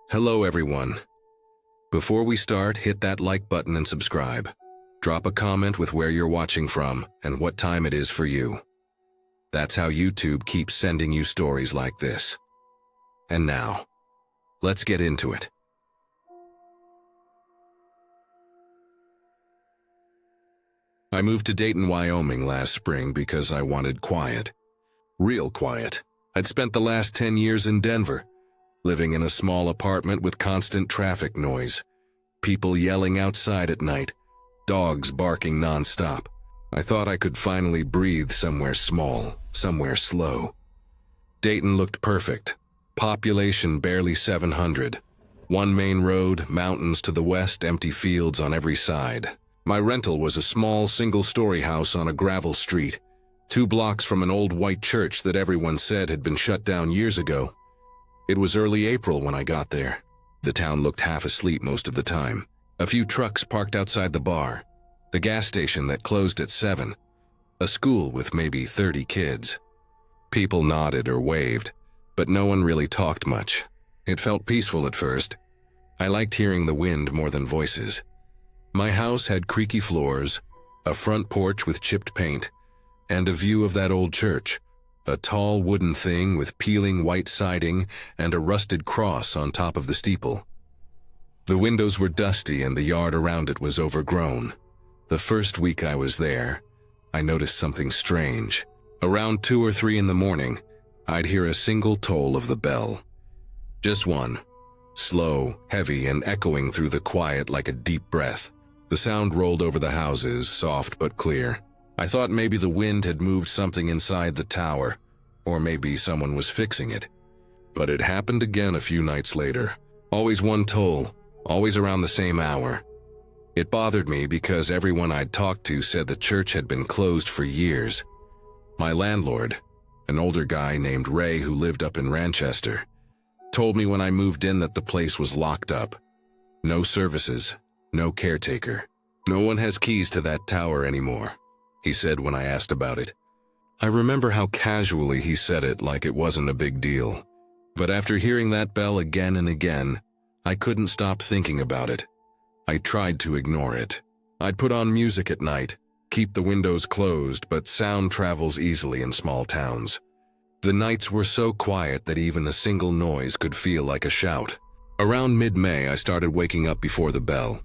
Hello everyone. Before we start, hit that like button and subscribe. Drop a comment with where you're watching from and what time it is for you. That's how YouTube keeps sending you stories like this. And now, let's get into it. I moved to Dayton, Wyoming last spring because I wanted quiet. Real quiet. I'd spent the last 10 years in Denver, living in a small apartment with constant traffic noise, people yelling outside at night, dogs barking nonstop. I thought I could finally breathe somewhere small, somewhere slow. Dayton looked perfect. Population barely 700. One main road, mountains to the west, empty fields on every side. My rental was a small single-story house on a gravel street, 2 blocks from an old white church that everyone said had been shut down years ago. It was early April when I got there. The town looked half asleep most of the time. A few trucks parked outside the bar, the gas station that closed at 7, a school with maybe 30 kids. People nodded or waved, but no one really talked much. It felt peaceful at first. I liked hearing the wind more than voices. My house had creaky floors, a front porch with chipped paint, and a view of that old church, a tall wooden thing with peeling white siding and a rusted cross on top of the steeple. The windows were dusty and the yard around it was overgrown. The first week I was there, I noticed something strange. Around 2 or 3 in the morning, I'd hear a single toll of the bell. Just one, slow, heavy, and echoing through the quiet like a deep breath. The sound rolled over the houses, soft but clear. I thought maybe the wind had moved something inside the tower, or maybe someone was fixing it. But it happened again a few nights later. Always one toll, always around the same hour. It bothered me because everyone I'd talked to said the church had been closed for years. My landlord, an older guy named Ray who lived up in Ranchester, told me when I moved in that the place was locked up. No services, no caretaker. No one has keys to that tower anymore, he said when I asked about it. I remember how casually he said it, like it wasn't a big deal. But after hearing that bell again and again, I couldn't stop thinking about it. I tried to ignore it. I'd put on music at night, keep the windows closed, but sound travels easily in small towns. The nights were so quiet that even a single noise could feel like a shout. Around mid-May, I started waking up before the bell.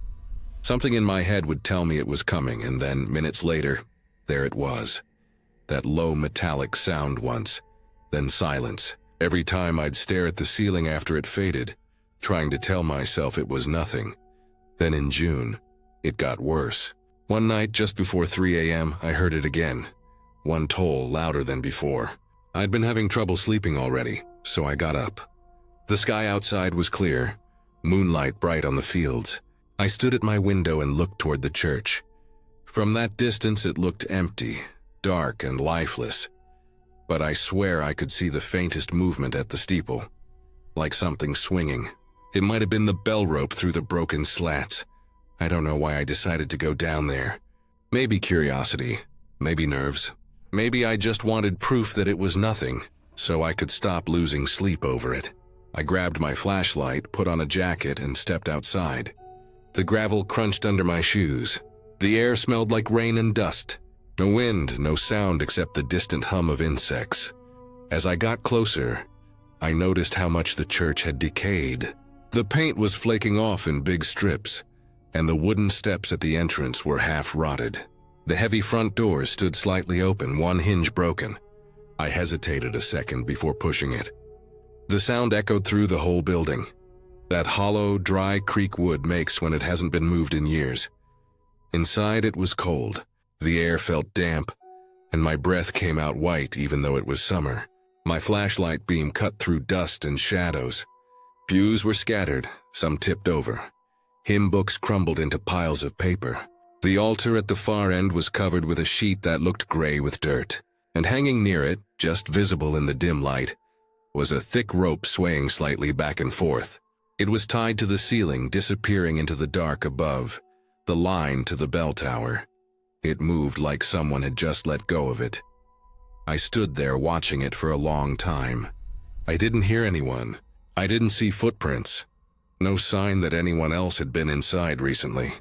Something in my head would tell me it was coming, and then, minutes later, there it was. That low metallic sound once, then silence. Every time I'd stare at the ceiling after it faded, trying to tell myself it was nothing. Then in June, it got worse. One night just before 3 a.m., I heard it again. One toll louder than before. I'd been having trouble sleeping already, so I got up. The sky outside was clear, moonlight bright on the fields. I stood at my window and looked toward the church. From that distance it looked empty, dark and lifeless. But I swear I could see the faintest movement at the steeple, like something swinging. It might have been the bell rope through the broken slats. I don't know why I decided to go down there. Maybe curiosity, maybe nerves. Maybe I just wanted proof that it was nothing, so I could stop losing sleep over it. I grabbed my flashlight, put on a jacket, and stepped outside. The gravel crunched under my shoes. The air smelled like rain and dust. No wind, no sound except the distant hum of insects. As I got closer, I noticed how much the church had decayed. The paint was flaking off in big strips, and the wooden steps at the entrance were half rotted. The heavy front door stood slightly open, one hinge broken. I hesitated a second before pushing it. The sound echoed through the whole building. That hollow, dry creak wood makes when it hasn't been moved in years. Inside it was cold. The air felt damp, and my breath came out white even though it was summer. My flashlight beam cut through dust and shadows. Pews were scattered, some tipped over. Hymn books crumbled into piles of paper. The altar at the far end was covered with a sheet that looked gray with dirt, and hanging near it, just visible in the dim light, was a thick rope swaying slightly back and forth. It was tied to the ceiling, disappearing into the dark above, the line to the bell tower. It moved like someone had just let go of it. I stood there watching it for a long time. I didn't hear anyone. I didn't see footprints. No sign that anyone else had been inside recently.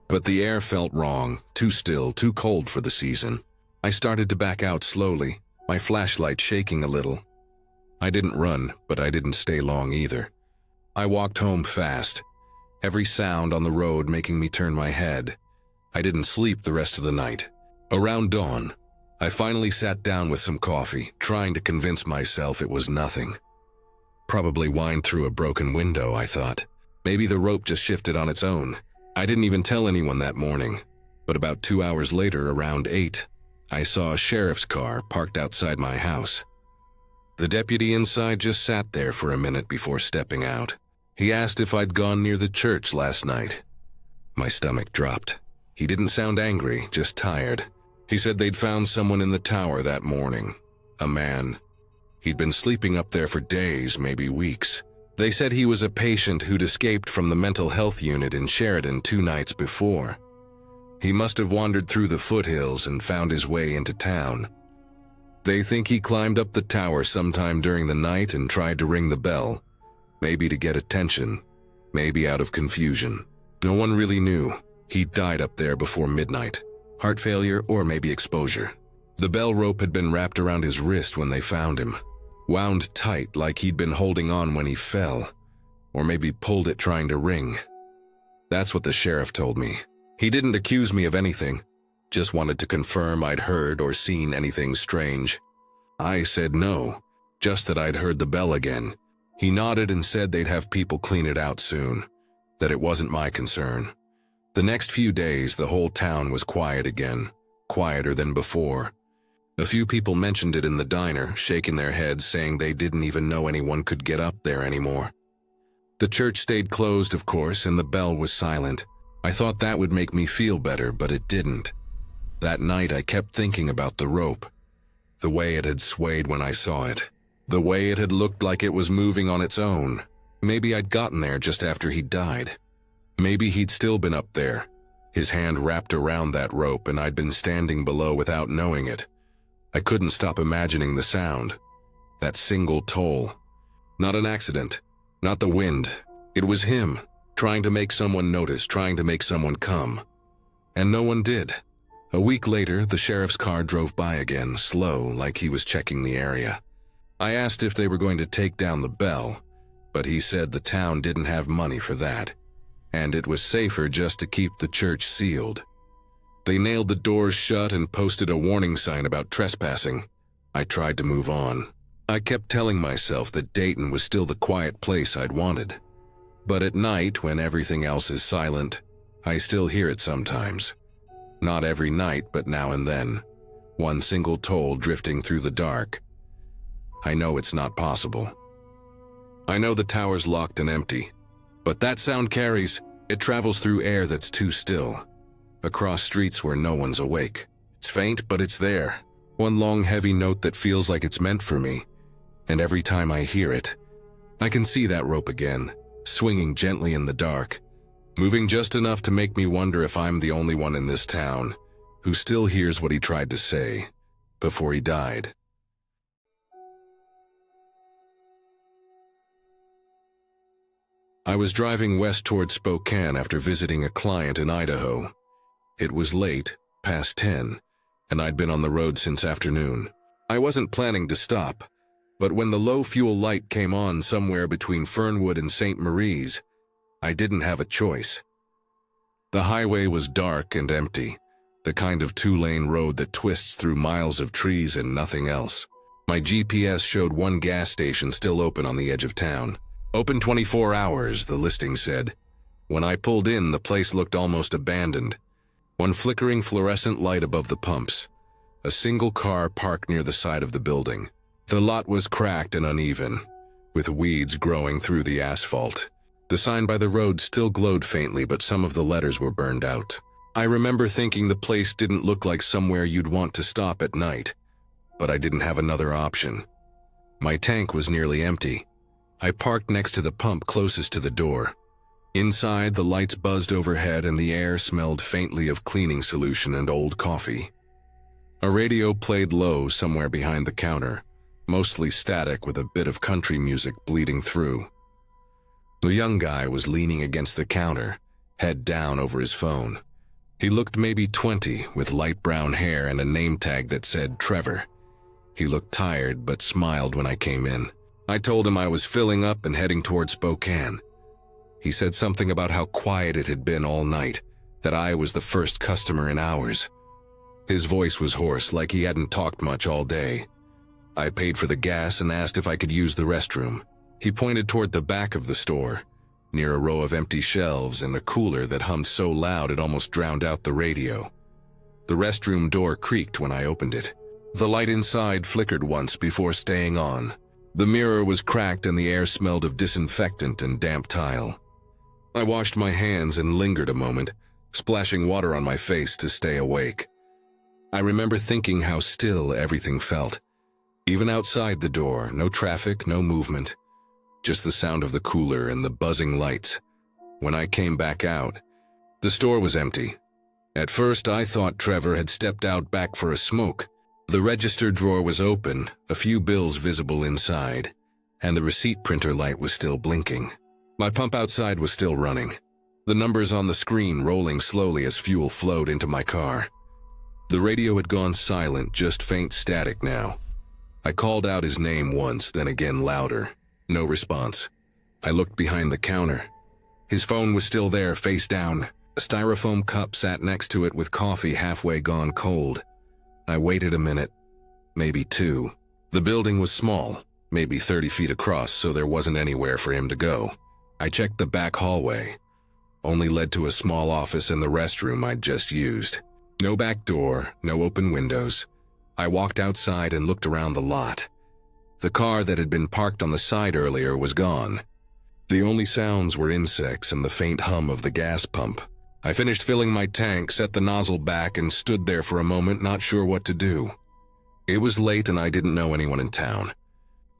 But the air felt wrong, too still, too cold for the season. I started to back out slowly, my flashlight shaking a little. I didn't run, but I didn't stay long either. I walked home fast, every sound on the road making me turn my head. I didn't sleep the rest of the night. Around dawn, I finally sat down with some coffee, trying to convince myself it was nothing. Probably whined through a broken window, I thought. Maybe the rope just shifted on its own. I didn't even tell anyone that morning, but about 2 hours later, around 8, I saw a sheriff's car parked outside my house. The deputy inside just sat there for a minute before stepping out. He asked if I'd gone near the church last night. My stomach dropped. He didn't sound angry, just tired. He said they'd found someone in the tower that morning. A man. He'd been sleeping up there for days, maybe weeks. They said he was a patient who'd escaped from the mental health unit in Sheridan 2 nights before. He must have wandered through the foothills and found his way into town. They think he climbed up the tower sometime during the night and tried to ring the bell, maybe to get attention, maybe out of confusion. No one really knew. He died up there before midnight. Heart failure or maybe exposure. The bell rope had been wrapped around his wrist when they found him, wound tight like he'd been holding on when he fell, or maybe pulled it trying to ring. That's what the sheriff told me. He didn't accuse me of anything, just wanted to confirm I'd heard or seen anything strange. I said no, just that I'd heard the bell again. He nodded and said they'd have people clean it out soon, that it wasn't my concern. The next few days, the whole town was quiet again, quieter than before. A few people mentioned it in the diner, shaking their heads saying they didn't even know anyone could get up there anymore. The church stayed closed, of course, and the bell was silent. I thought that would make me feel better, but it didn't. That night I kept thinking about the rope, the way it had swayed when I saw it, the way it had looked like it was moving on its own. Maybe I'd gotten there just after he died. Maybe he'd still been up there, his hand wrapped around that rope, and I'd been standing below without knowing it. I couldn't stop imagining the sound, that single toll. Not an accident, not the wind. It was him, trying to make someone notice, trying to make someone come. And no one did. A week later, the sheriff's car drove by again, slow, like he was checking the area. I asked if they were going to take down the bell, but he said the town didn't have money for that, and it was safer just to keep the church sealed. They nailed the doors shut and posted a warning sign about trespassing. I tried to move on. I kept telling myself that Dayton was still the quiet place I'd wanted. But at night, when everything else is silent, I still hear it sometimes. Not every night, but now and then. One single toll drifting through the dark. I know it's not possible. I know the tower's locked and empty, but that sound carries. It travels through air that's too still, across streets where no one's awake. It's faint, but it's there. One long, heavy note that feels like it's meant for me. And every time I hear it, I can see that rope again, swinging gently in the dark, moving just enough to make me wonder if I'm the only one in this town who still hears what he tried to say before he died. I was driving west toward Spokane after visiting a client in Idaho. It was late, past 10, and I'd been on the road since afternoon. I wasn't planning to stop, but when the low fuel light came on somewhere between Fernwood and St. Marie's, I didn't have a choice. The highway was dark and empty, the kind of 2-lane road that twists through miles of trees and nothing else. My GPS showed one gas station still open on the edge of town. Open 24 hours, the listing said. When I pulled in, the place looked almost abandoned. One flickering fluorescent light above the pumps. A single car parked near the side of the building. The lot was cracked and uneven, with weeds growing through the asphalt. The sign by the road still glowed faintly, but some of the letters were burned out. I remember thinking the place didn't look like somewhere you'd want to stop at night, but I didn't have another option. My tank was nearly empty. I parked next to the pump closest to the door. Inside, the lights buzzed overhead and the air smelled faintly of cleaning solution and old coffee. A radio played low somewhere behind the counter, mostly static with a bit of country music bleeding through. The young guy was leaning against the counter, head down over his phone. He looked maybe 20, with light brown hair and a name tag that said Trevor. He looked tired but smiled when I came in. I told him I was filling up and heading toward Spokane. He said something about how quiet it had been all night, that I was the first customer in hours. His voice was hoarse, like he hadn't talked much all day. I paid for the gas and asked if I could use the restroom. He pointed toward the back of the store, near a row of empty shelves and a cooler that hummed so loud it almost drowned out the radio. The restroom door creaked when I opened it. The light inside flickered once before staying on. The mirror was cracked and the air smelled of disinfectant and damp tile. I washed my hands and lingered a moment, splashing water on my face to stay awake. I remember thinking how still everything felt. Even outside the door, no traffic, no movement. Just the sound of the cooler and the buzzing lights. When I came back out, the store was empty. At first, I thought Trevor had stepped out back for a smoke. The register drawer was open, a few bills visible inside, and the receipt printer light was still blinking. My pump outside was still running, the numbers on the screen rolling slowly as fuel flowed into my car. The radio had gone silent, just faint static now. I called out his name once, then again louder. No response. I looked behind the counter. His phone was still there, face down. A styrofoam cup sat next to it with coffee halfway gone cold. I waited a minute, maybe two. The building was small, maybe 30 feet across, so there wasn't anywhere for him to go. I checked the back hallway. Only led to a small office and the restroom I'd just used. No back door, no open windows. I walked outside and looked around the lot. The car that had been parked on the side earlier was gone. The only sounds were insects and the faint hum of the gas pump. I finished filling my tank, set the nozzle back, and stood there for a moment, not sure what to do. It was late and I didn't know anyone in town.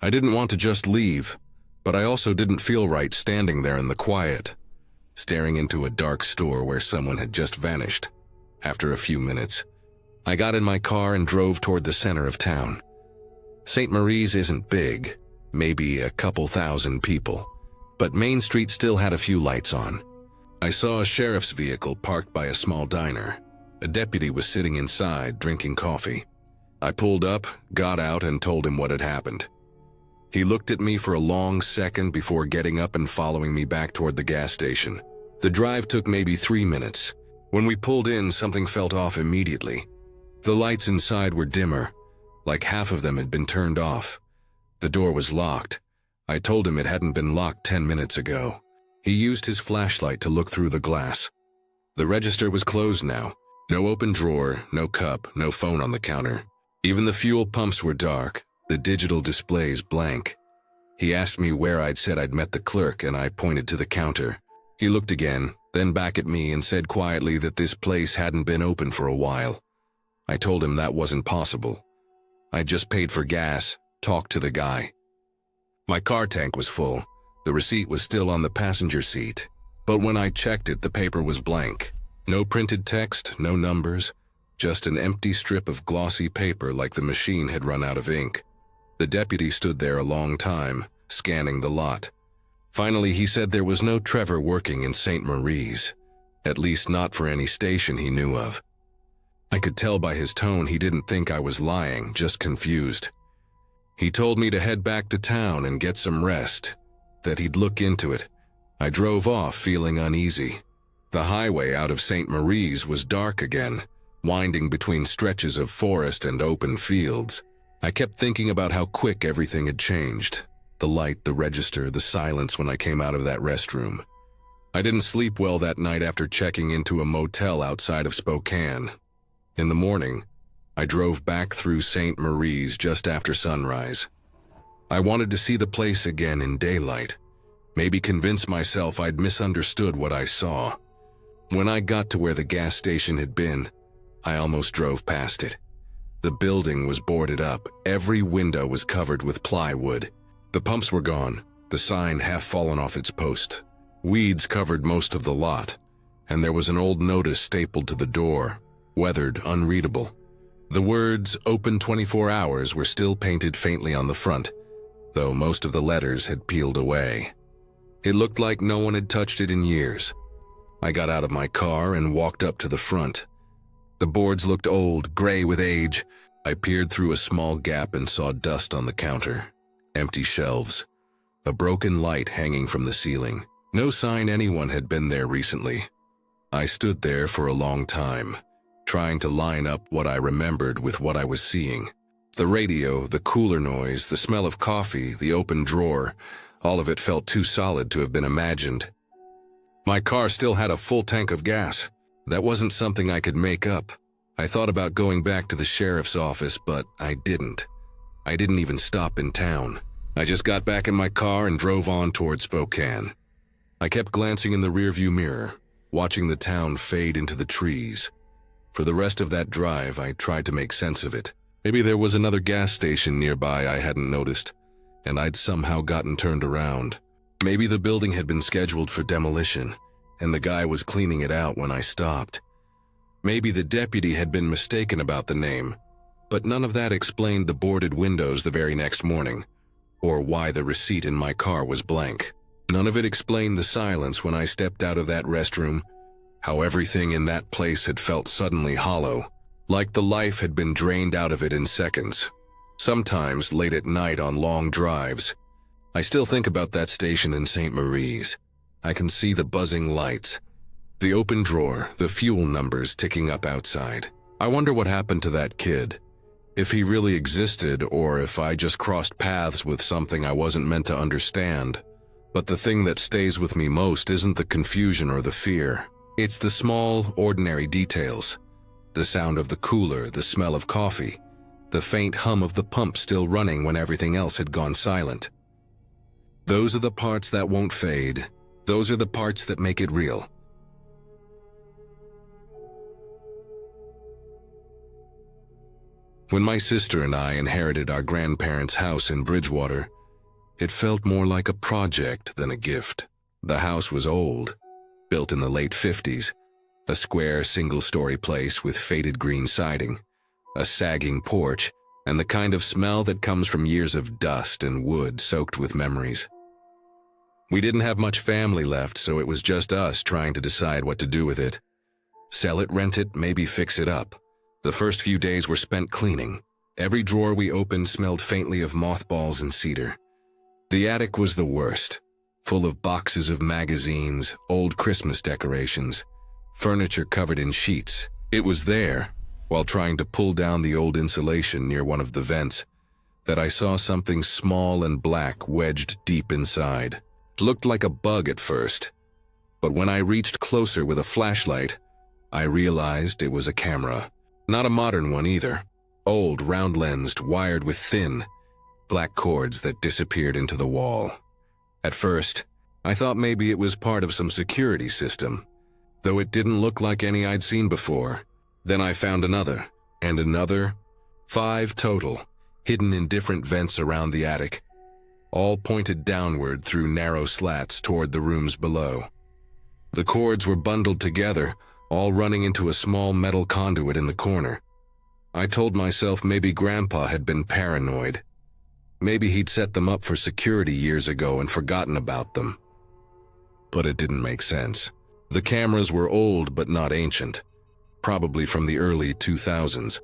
I didn't want to just leave, but I also didn't feel right standing there in the quiet, staring into a dark store where someone had just vanished. After a few minutes, I got in my car and drove toward the center of town. St. Marie's isn't big, maybe a couple thousand people, but Main Street still had a few lights on. I saw a sheriff's vehicle parked by a small diner. A deputy was sitting inside, drinking coffee. I pulled up, got out, and told him what had happened. He looked at me for a long second before getting up and following me back toward the gas station. The drive took maybe 3 minutes. When we pulled in, something felt off immediately. The lights inside were dimmer, like half of them had been turned off. The door was locked. I told him it hadn't been locked 10 minutes ago. He used his flashlight to look through the glass. The register was closed now. No open drawer, no cup, no phone on the counter. Even the fuel pumps were dark, the digital displays blank. He asked me where I'd said I'd met the clerk, and I pointed to the counter. He looked again, then back at me and said quietly that this place hadn't been open for a while. I told him that wasn't possible. I'd just paid for gas, talked to the guy. My car tank was full. The receipt was still on the passenger seat, but when I checked it, the paper was blank. No printed text, no numbers, just an empty strip of glossy paper like the machine had run out of ink. The deputy stood there a long time, scanning the lot. Finally, he said there was no Trevor working in St. Marie's, at least not for any station he knew of. I could tell by his tone he didn't think I was lying, just confused. He told me to head back to town and get some rest, that he'd look into it. I drove off feeling uneasy. The highway out of St. Marie's was dark again, winding between stretches of forest and open fields. I kept thinking about how quick everything had changed. The light, the register, the silence when I came out of that restroom. I didn't sleep well that night after checking into a motel outside of Spokane. In the morning, I drove back through St. Marie's just after sunrise. I wanted to see the place again in daylight, maybe convince myself I'd misunderstood what I saw. When I got to where the gas station had been, I almost drove past it. The building was boarded up, every window was covered with plywood. The pumps were gone, the sign half fallen off its post. Weeds covered most of the lot, and there was an old notice stapled to the door, weathered, unreadable. The words, "Open 24 hours," were still painted faintly on the front, though most of the letters had peeled away. It looked like no one had touched it in years. I got out of my car and walked up to the front. The boards looked old, gray with age. I peered through a small gap and saw dust on the counter, empty shelves, a broken light hanging from the ceiling. No sign anyone had been there recently. I stood there for a long time, trying to line up what I remembered with what I was seeing. The radio, the cooler noise, the smell of coffee, the open drawer, all of it felt too solid to have been imagined. My car still had a full tank of gas. That wasn't something I could make up. I thought about going back to the sheriff's office, but I didn't. I didn't even stop in town. I just got back in my car and drove on toward Spokane. I kept glancing in the rearview mirror, watching the town fade into the trees. For the rest of that drive, I tried to make sense of it. Maybe there was another gas station nearby I hadn't noticed, and I'd somehow gotten turned around. Maybe the building had been scheduled for demolition, and the guy was cleaning it out when I stopped. Maybe the deputy had been mistaken about the name, but none of that explained the boarded windows the very next morning, or why the receipt in my car was blank. None of it explained the silence when I stepped out of that restroom, how everything in that place had felt suddenly hollow, like the life had been drained out of it in seconds. Sometimes, late at night on long drives, I still think about that station in St. Marie's. I can see the buzzing lights, the open drawer, the fuel numbers ticking up outside. I wonder what happened to that kid. If he really existed, or if I just crossed paths with something I wasn't meant to understand. But the thing that stays with me most isn't the confusion or the fear. It's the small, ordinary details. The sound of the cooler, the smell of coffee, the faint hum of the pump still running when everything else had gone silent. Those are the parts that won't fade. Those are the parts that make it real. When my sister and I inherited our grandparents' house in Bridgewater, it felt more like a project than a gift. The house was old, built in the late 50s, a square single-story place with faded green siding, a sagging porch, and the kind of smell that comes from years of dust and wood soaked with memories. We didn't have much family left, so it was just us trying to decide what to do with it. Sell it, rent it, maybe fix it up. The first few days were spent cleaning. Every drawer we opened smelled faintly of mothballs and cedar. The attic was the worst, full of boxes of magazines, old Christmas decorations, furniture covered in sheets. It was there, while trying to pull down the old insulation near one of the vents, that I saw something small and black wedged deep inside. It looked like a bug at first, but when I reached closer with a flashlight, I realized it was a camera. Not a modern one either. Old, round-lensed, wired with thin, black cords that disappeared into the wall. At first, I thought maybe it was part of some security system, though it didn't look like any I'd seen before. Then I found another, and another, 5 total, hidden in different vents around the attic, all pointed downward through narrow slats toward the rooms below. The cords were bundled together, all running into a small metal conduit in the corner. I told myself maybe Grandpa had been paranoid. Maybe he'd set them up for security years ago and forgotten about them. But it didn't make sense. The cameras were old but not ancient, probably from the early 2000s,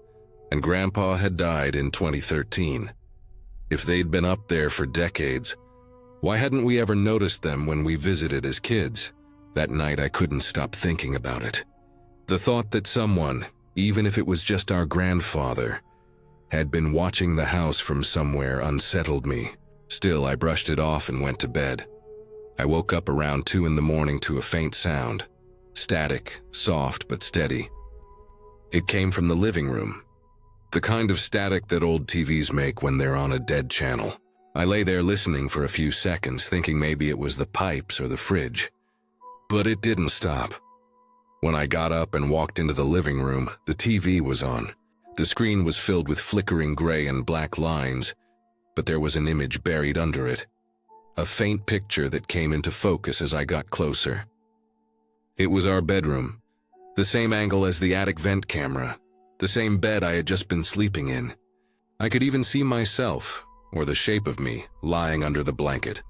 and Grandpa had died in 2013. If they'd been up there for decades, why hadn't we ever noticed them when we visited as kids? That night I couldn't stop thinking about it. The thought that someone, even if it was just our grandfather, had been watching the house from somewhere unsettled me. Still, I brushed it off and went to bed. I woke up around 2 in the morning to a faint sound. Static, soft but steady. It came from the living room. The kind of static that old TVs make when they're on a dead channel. I lay there listening for a few seconds, thinking maybe it was the pipes or the fridge. But it didn't stop. When I got up and walked into the living room, the TV was on. The screen was filled with flickering gray and black lines, but there was an image buried under it. A faint picture that came into focus as I got closer. It was our bedroom. The same angle as the attic vent camera. The same bed I had just been sleeping in. I could even see myself, or the shape of me, lying under the blanket.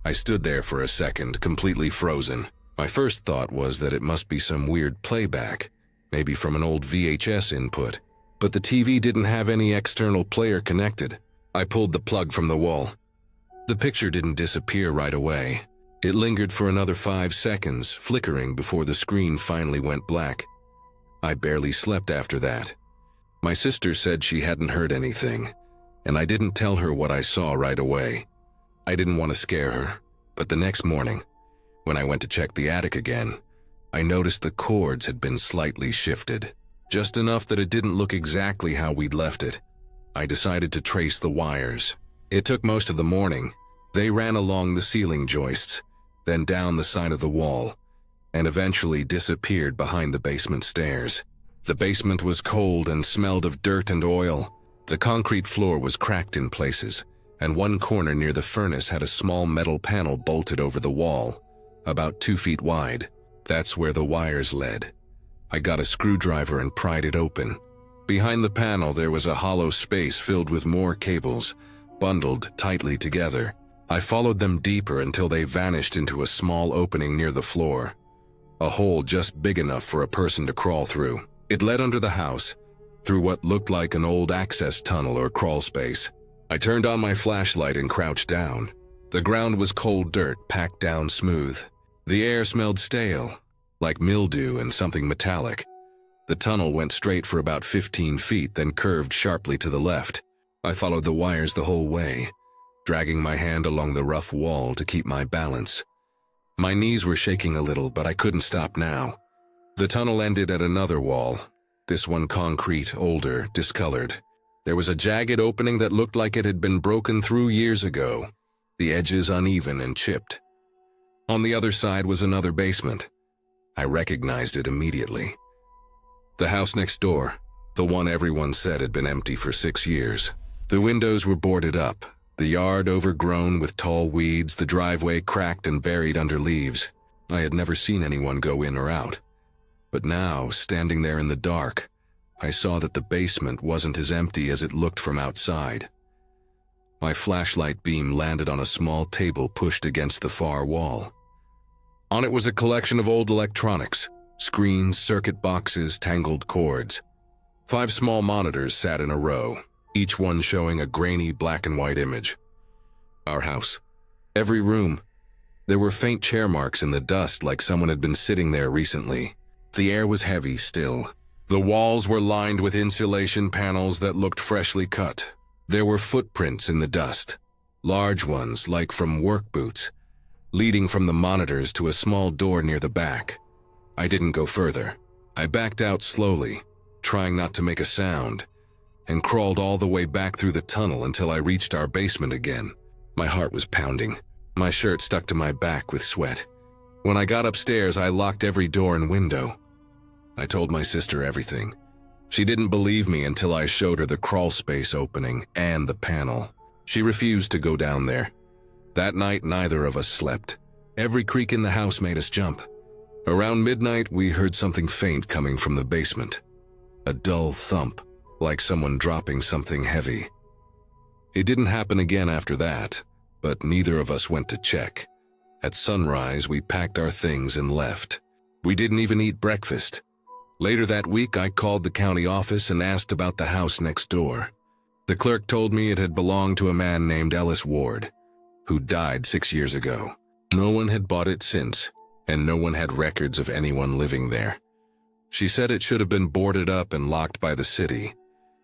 I stood there for a second, completely frozen. My first thought was that it must be some weird playback, maybe from an old VHS input. But the TV didn't have any external player connected. I pulled the plug from the wall. The picture didn't disappear right away. It lingered for another 5 seconds, flickering before the screen finally went black. I barely slept after that. My sister said she hadn't heard anything, and I didn't tell her what I saw right away. I didn't want to scare her, but the next morning, when I went to check the attic again, I noticed the cords had been slightly shifted, just enough that it didn't look exactly how we'd left it. I decided to trace the wires. It took most of the morning. They ran along the ceiling joists, then down the side of the wall, and eventually disappeared behind the basement stairs. The basement was cold and smelled of dirt and oil. The concrete floor was cracked in places, and one corner near the furnace had a small metal panel bolted over the wall, about 2 feet wide. That's where the wires led. I got a screwdriver and pried it open. Behind the panel there was a hollow space filled with more cables, bundled tightly together. I followed them deeper until they vanished into a small opening near the floor, a hole just big enough for a person to crawl through. It led under the house, through what looked like an old access tunnel or crawl space. I turned on my flashlight and crouched down. The ground was cold dirt, packed down smooth. The air smelled stale, like mildew and something metallic. The tunnel went straight for about 15 feet, then curved sharply to the left. I followed the wires the whole way, dragging my hand along the rough wall to keep my balance. My knees were shaking a little, but I couldn't stop now. The tunnel ended at another wall, this one concrete, older, discolored. There was a jagged opening that looked like it had been broken through years ago, the edges uneven and chipped. On the other side was another basement. I recognized it immediately. The house next door, the one everyone said had been empty for 6 years. The windows were boarded up, the yard overgrown with tall weeds, the driveway cracked and buried under leaves. I had never seen anyone go in or out. But now, standing there in the dark, I saw that the basement wasn't as empty as it looked from outside. My flashlight beam landed on a small table pushed against the far wall. On it was a collection of old electronics, screens, circuit boxes, tangled cords. 5 small monitors sat in a row, each one showing a grainy black and white image. Our house. Every room. There were faint chair marks in the dust like someone had been sitting there recently. The air was heavy still. The walls were lined with insulation panels that looked freshly cut. There were footprints in the dust, large ones like from work boots, leading from the monitors to a small door near the back. I didn't go further. I backed out slowly, trying not to make a sound, and crawled all the way back through the tunnel until I reached our basement again. My heart was pounding. My shirt stuck to my back with sweat. When I got upstairs, I locked every door and window. I told my sister everything. She didn't believe me until I showed her the crawl space opening and the panel. She refused to go down there. That night, neither of us slept. Every creak in the house made us jump. Around midnight, we heard something faint coming from the basement. A dull thump, like someone dropping something heavy. It didn't happen again after that, but neither of us went to check. At sunrise, we packed our things and left. We didn't even eat breakfast. Later that week, I called the county office and asked about the house next door. The clerk told me it had belonged to a man named Ellis Ward, who died 6 years ago. No one had bought it since, and no one had records of anyone living there. She said it should have been boarded up and locked by the city,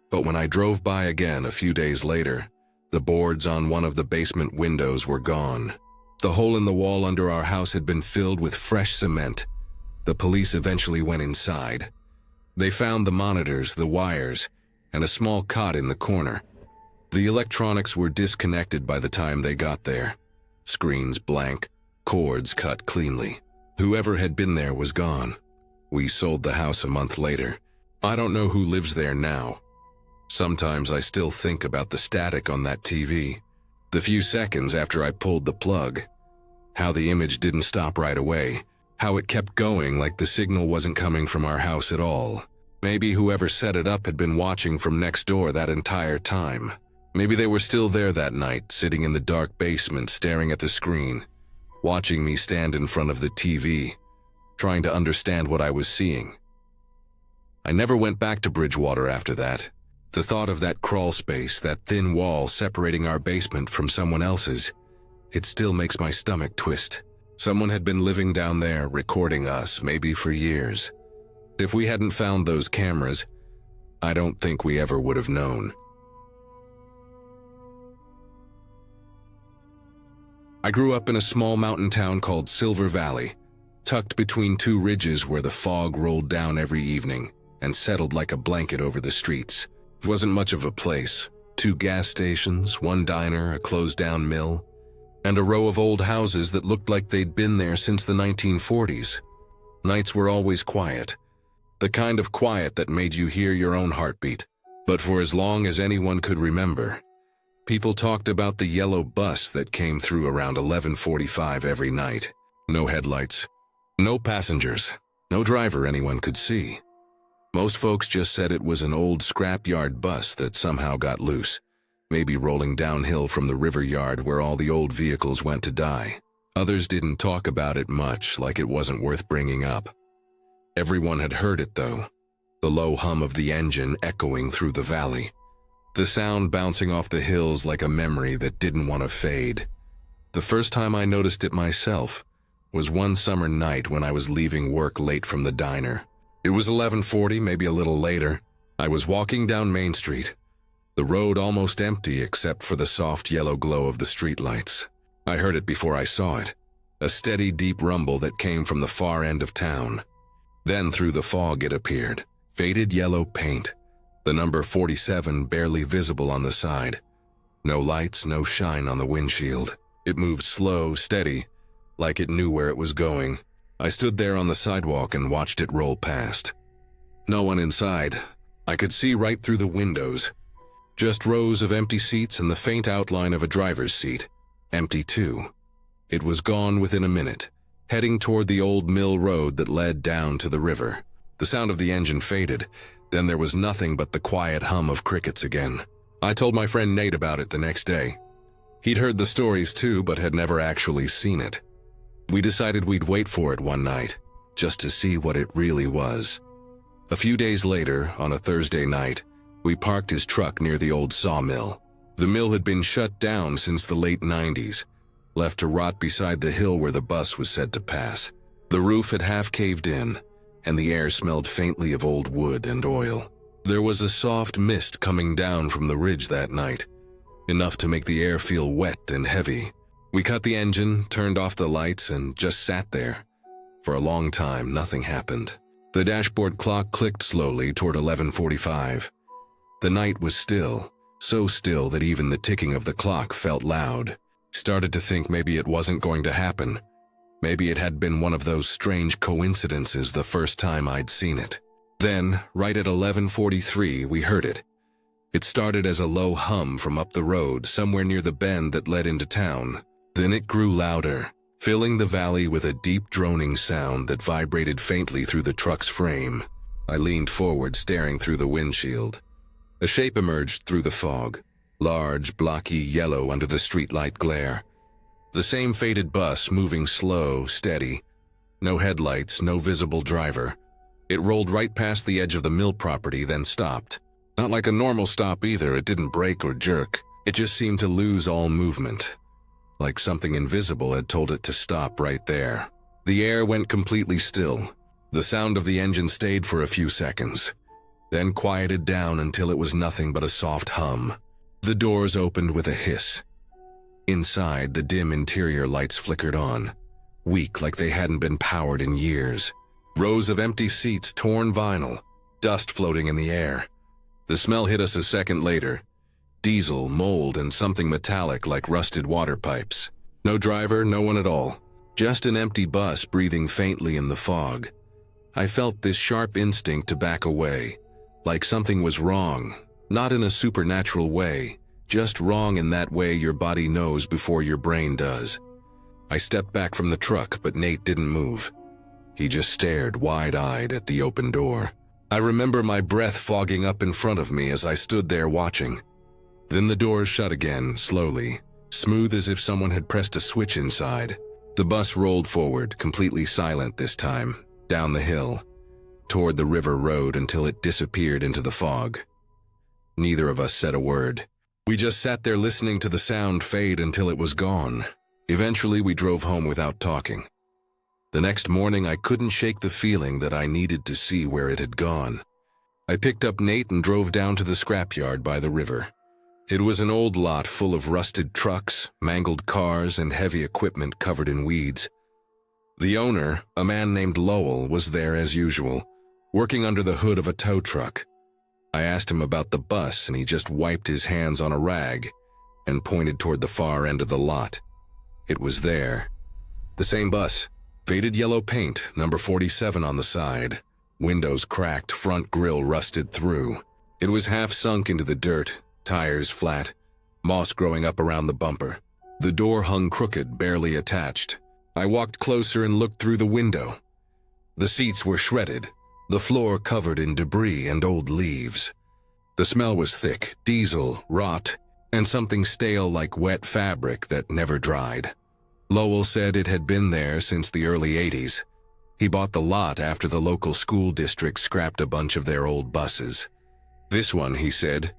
but when I drove by again a few days later, the boards on one of the basement windows were gone. The hole in the wall under our house had been filled with fresh cement. The police eventually went inside. They found the monitors, the wires, and a small cot in the corner. The electronics were disconnected by the time they got there. Screens blank, cords cut cleanly. Whoever had been there was gone. We sold the house a month later. I don't know who lives there now. Sometimes I still think about the static on that TV. The few seconds after I pulled the plug. How the image didn't stop right away. How it kept going like the signal wasn't coming from our house at all. Maybe whoever set it up had been watching from next door that entire time. Maybe they were still there that night, sitting in the dark basement staring at the screen. watching me stand in front of the TV, trying to understand what I was seeing. I never went back to Bridgewater after that. The thought of that crawl space, that thin wall separating our basement from someone else's, it still makes my stomach twist. Someone had been living down there, recording us, maybe for years. If we hadn't found those cameras, I don't think we ever would have known. I grew up in a small mountain town called Silver Valley, tucked between two ridges where the fog rolled down every evening and settled like a blanket over the streets. It wasn't much of a place. 2 gas stations, 1 diner, a closed-down mill, and a row of old houses that looked like they'd been there since the 1940s. Nights were always quiet, the kind of quiet that made you hear your own heartbeat. But for as long as anyone could remember, people talked about the yellow bus that came through around 11:45 every night. No headlights, no passengers, no driver anyone could see. Most folks just said it was an old scrapyard bus that somehow got loose, maybe rolling downhill from the river yard where all the old vehicles went to die. Others didn't talk about it much, like it wasn't worth bringing up. Everyone had heard it though, the low hum of the engine echoing through the valley. The sound bouncing off the hills like a memory that didn't want to fade. The first time I noticed it myself was one summer night when I was leaving work late from the diner. It was 11:40, maybe a little later. I was walking down Main Street, the road almost empty except for the soft yellow glow of the streetlights. I heard it before I saw it, a steady, deep rumble that came from the far end of town. Then through the fog it appeared, faded yellow paint, the number 47 barely visible on the side. No lights, no shine on the windshield. It moved slow, steady, like it knew where it was going. I stood there on the sidewalk and watched it roll past. No one inside. I could see right through the windows. Just rows of empty seats and the faint outline of a driver's seat. Empty too. It was gone within a minute, heading toward the old mill road that led down to the river. The sound of the engine faded. Then there was nothing but the quiet hum of crickets again. I told my friend Nate about it the next day. He'd heard the stories too, but had never actually seen it. We decided we'd wait for it one night, just to see what it really was. A few days later, on a Thursday night, we parked his truck near the old sawmill. The mill had been shut down since the late 90s, left to rot beside the hill where the bus was said to pass. The roof had half caved in, and the air smelled faintly of old wood and oil. There was a soft mist coming down from the ridge that night, enough to make the air feel wet and heavy. We cut the engine, turned off the lights, and just sat there. For a long time, nothing happened. The dashboard clock clicked slowly toward 11:45. The night was still, so still that even the ticking of the clock felt loud. Started to think maybe it wasn't going to happen. Maybe it had been one of those strange coincidences the first time I'd seen it. Then, right at 11:43, we heard it. It started as a low hum from up the road, somewhere near the bend that led into town. Then it grew louder, filling the valley with a deep droning sound that vibrated faintly through the truck's frame. I leaned forward, staring through the windshield. A shape emerged through the fog, large, blocky yellow under the streetlight glare. The same faded bus, moving slow, steady. No headlights, no visible driver. It rolled right past the edge of the mill property, then stopped. Not like a normal stop either, it didn't brake or jerk. It just seemed to lose all movement, like something invisible had told it to stop right there. The air went completely still. The sound of the engine stayed for a few seconds, then quieted down until it was nothing but a soft hum. The doors opened with a hiss. Inside, the dim interior lights flickered on, weak like they hadn't been powered in years. Rows of empty seats, torn vinyl, dust floating in the air. The smell hit us a second later. Diesel, mold, and something metallic like rusted water pipes. No driver, no one at all. Just an empty bus breathing faintly in the fog. I felt this sharp instinct to back away, like something was wrong, not in a supernatural way, just wrong in that way your body knows before your brain does. I stepped back from the truck, but Nate didn't move. He just stared wide-eyed at the open door. I remember my breath fogging up in front of me as I stood there watching. Then the doors shut again, slowly, smooth as if someone had pressed a switch inside. The bus rolled forward, completely silent this time, down the hill, toward the river road until it disappeared into the fog. Neither of us said a word. We just sat there listening to the sound fade until it was gone. Eventually, we drove home without talking. The next morning, I couldn't shake the feeling that I needed to see where it had gone. I picked up Nate and drove down to the scrapyard by the river. It was an old lot full of rusted trucks, mangled cars, and heavy equipment covered in weeds. The owner, a man named Lowell, was there as usual, working under the hood of a tow truck. I asked him about the bus, and he just wiped his hands on a rag and pointed toward the far end of the lot. It was there. The same bus, faded yellow paint, number 47 on the side. Windows cracked, front grille rusted through. It was half sunk into the dirt, tires flat, moss growing up around the bumper. The door hung crooked, barely attached. I walked closer and looked through the window. The seats were shredded, the floor covered in debris and old leaves. The smell was thick, diesel, rot, and something stale like wet fabric that never dried. Lowell said it had been there since the early 80s. He bought the lot after the local school district scrapped a bunch of their old buses. This one, he said,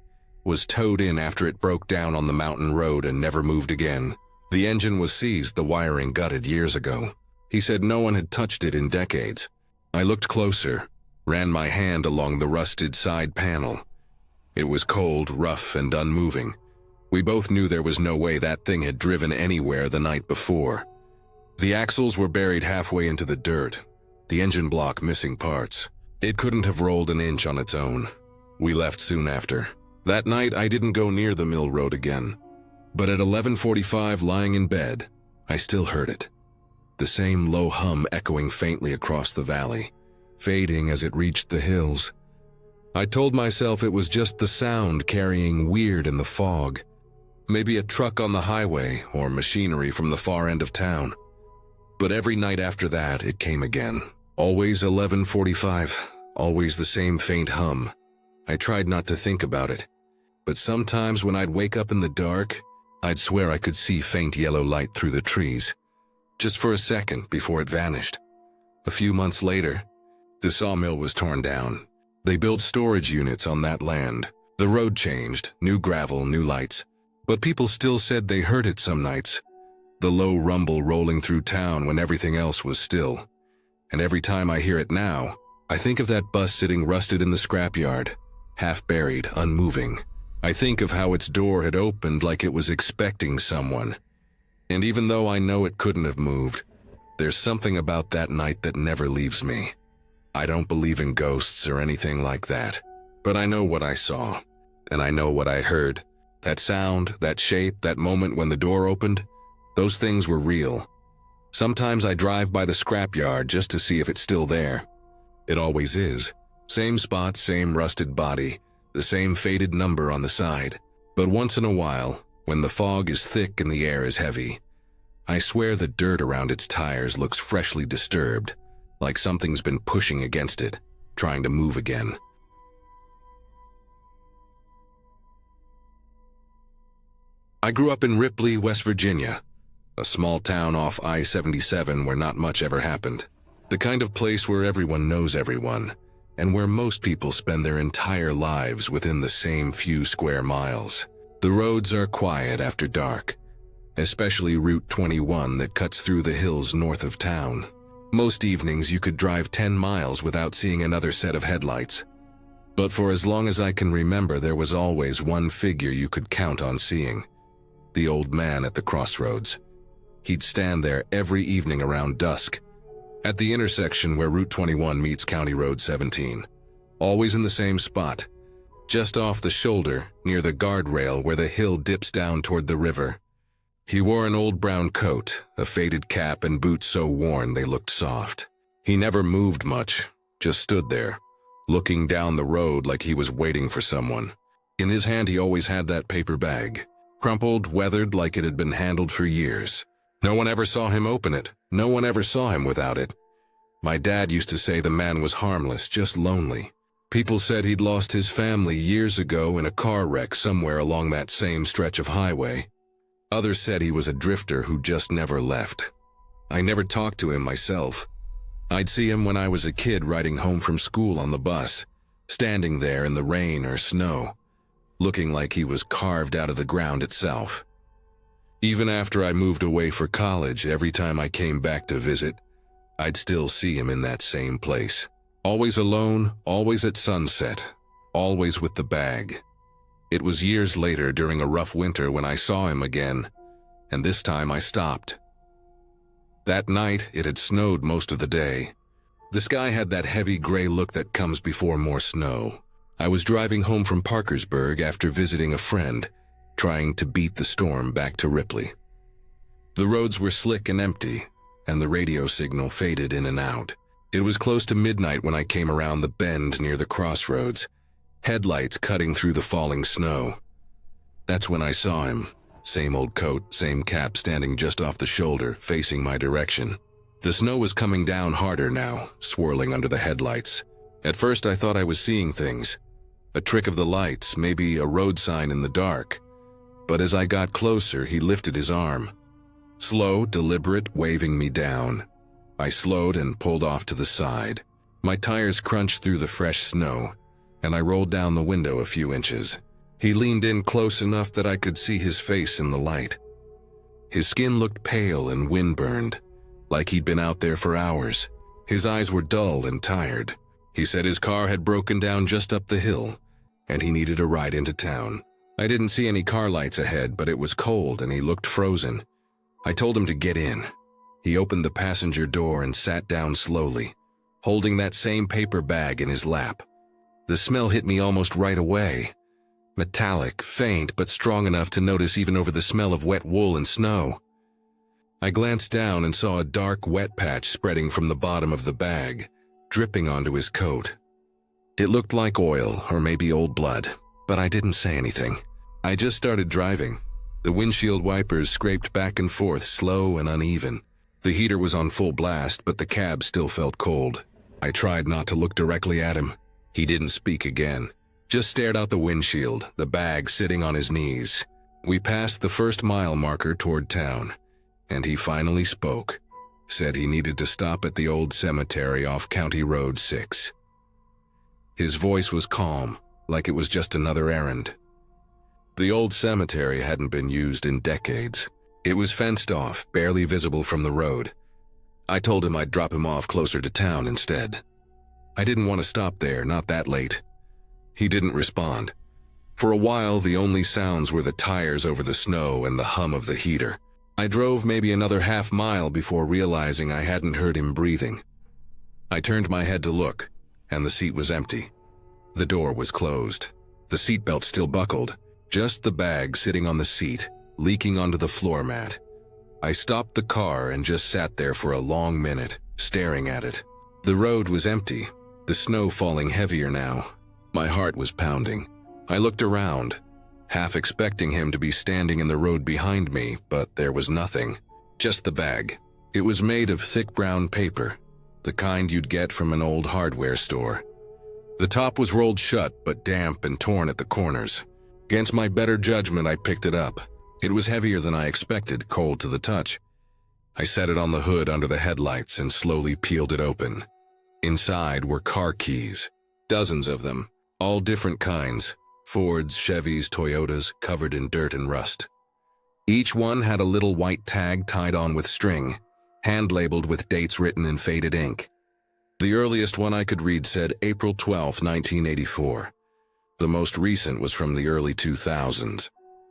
was towed in after it broke down on the mountain road and never moved again. The engine was seized, the wiring gutted years ago. He said no one had touched it in decades. I looked closer, ran my hand along the rusted side panel. It was cold, rough, and unmoving. We both knew there was no way that thing had driven anywhere the night before. The axles were buried halfway into the dirt, the engine block missing parts. It couldn't have rolled an inch on its own. We left soon after. That night, I didn't go near the mill road again. But at 11:45, lying in bed, I still heard it. The same low hum echoing faintly across the valley, fading as it reached the hills. I told myself it was just the sound carrying weird in the fog. Maybe a truck on the highway or machinery from the far end of town. But every night after that, it came again. Always 11:45, always the same faint hum. I tried not to think about it, but sometimes when I'd wake up in the dark, I'd swear I could see faint yellow light through the trees, just for a second before it vanished. A few months later, the sawmill was torn down. They built storage units on that land. The road changed, new gravel, new lights. But people still said they heard it some nights. The low rumble rolling through town when everything else was still. And every time I hear it now, I think of that bus sitting rusted in the scrapyard, half buried, unmoving. I think of how its door had opened like it was expecting someone. And even though I know it couldn't have moved, there's something about that night that never leaves me. I don't believe in ghosts or anything like that, but I know what I saw, and I know what I heard. That sound, that shape, that moment when the door opened, those things were real. Sometimes I drive by the scrapyard just to see if it's still there. It always is. Same spot, same rusted body, the same faded number on the side. But once in a while, when the fog is thick and the air is heavy, I swear the dirt around its tires looks freshly disturbed, like something's been pushing against it, trying to move again. I grew up in Ripley, West Virginia, a small town off I-77 where not much ever happened. The kind of place where everyone knows everyone, and where most people spend their entire lives within the same few square miles. The roads are quiet after dark, especially Route 21 that cuts through the hills north of town. Most evenings you could drive 10 miles without seeing another set of headlights. But for as long as I can remember, there was always one figure you could count on seeing. The old man at the crossroads. He'd stand there every evening around dusk, at the intersection where Route 21 meets County Road 17. Always in the same spot, just off the shoulder, near the guardrail where the hill dips down toward the river. He wore an old brown coat, a faded cap, and boots so worn they looked soft. He never moved much, just stood there, looking down the road like he was waiting for someone. In his hand he always had that paper bag, crumpled, weathered like it had been handled for years. No one ever saw him open it. No one ever saw him without it. My dad used to say the man was harmless, just lonely. People said he'd lost his family years ago in a car wreck somewhere along that same stretch of highway. Others said he was a drifter who just never left. I never talked to him myself. I'd see him when I was a kid riding home from school on the bus, standing there in the rain or snow, looking like he was carved out of the ground itself. Even after I moved away for college, every time I came back to visit, I'd still see him in that same place. Always alone, always at sunset, always with the bag. It was years later during a rough winter when I saw him again, and this time I stopped. That night, it had snowed most of the day. The sky had that heavy gray look that comes before more snow. I was driving home from Parkersburg after visiting a friend, trying to beat the storm back to Ripley. The roads were slick and empty, and the radio signal faded in and out. It was close to midnight when I came around the bend near the crossroads, headlights cutting through the falling snow. That's when I saw him, same old coat, same cap, standing just off the shoulder, facing my direction. The snow was coming down harder now, swirling under the headlights. At first I thought I was seeing things, a trick of the lights, maybe a road sign in the dark. But as I got closer, he lifted his arm. Slow, deliberate, waving me down. I slowed and pulled off to the side. My tires crunched through the fresh snow, and I rolled down the window a few inches. He leaned in close enough that I could see his face in the light. His skin looked pale and windburned, like he'd been out there for hours. His eyes were dull and tired. He said his car had broken down just up the hill, and he needed a ride into town. I didn't see any car lights ahead, but it was cold and he looked frozen. I told him to get in. He opened the passenger door and sat down slowly, holding that same paper bag in his lap. The smell hit me almost right away. Metallic, faint, but strong enough to notice even over the smell of wet wool and snow. I glanced down and saw a dark, wet patch spreading from the bottom of the bag, dripping onto his coat. It looked like oil, or maybe old blood, but I didn't say anything. I just started driving. The windshield wipers scraped back and forth, slow and uneven. The heater was on full blast, but the cab still felt cold. I tried not to look directly at him. He didn't speak again, just stared out the windshield, the bag sitting on his knees. We passed the first mile marker toward town, and he finally spoke. Said he needed to stop at the old cemetery off County Road 6. His voice was calm, like it was just another errand. The old cemetery hadn't been used in decades. It was fenced off, barely visible from the road. I told him I'd drop him off closer to town instead. I didn't want to stop there, not that late. He didn't respond. For a while, the only sounds were the tires over the snow and the hum of the heater. I drove maybe another half-mile before realizing I hadn't heard him breathing. I turned my head to look, and the seat was empty. The door was closed. The seatbelt still buckled, just the bag sitting on the seat, leaking onto the floor mat. I stopped the car and just sat there for a long minute, staring at it. The road was empty, the snow falling heavier now. My heart was pounding. I looked around, half expecting him to be standing in the road behind me, but there was nothing. Just the bag. It was made of thick brown paper, the kind you'd get from an old hardware store. The top was rolled shut, but damp and torn at the corners. Against my better judgment, I picked it up. It was heavier than I expected, cold to the touch. I set it on the hood under the headlights and slowly peeled it open. Inside were car keys, dozens of them, all different kinds. Fords, Chevys, Toyotas, covered in dirt and rust. Each one had a little white tag tied on with string, hand-labeled with dates written in faded ink. The earliest one I could read said April 12, 1984. The most recent was from the early 2000s.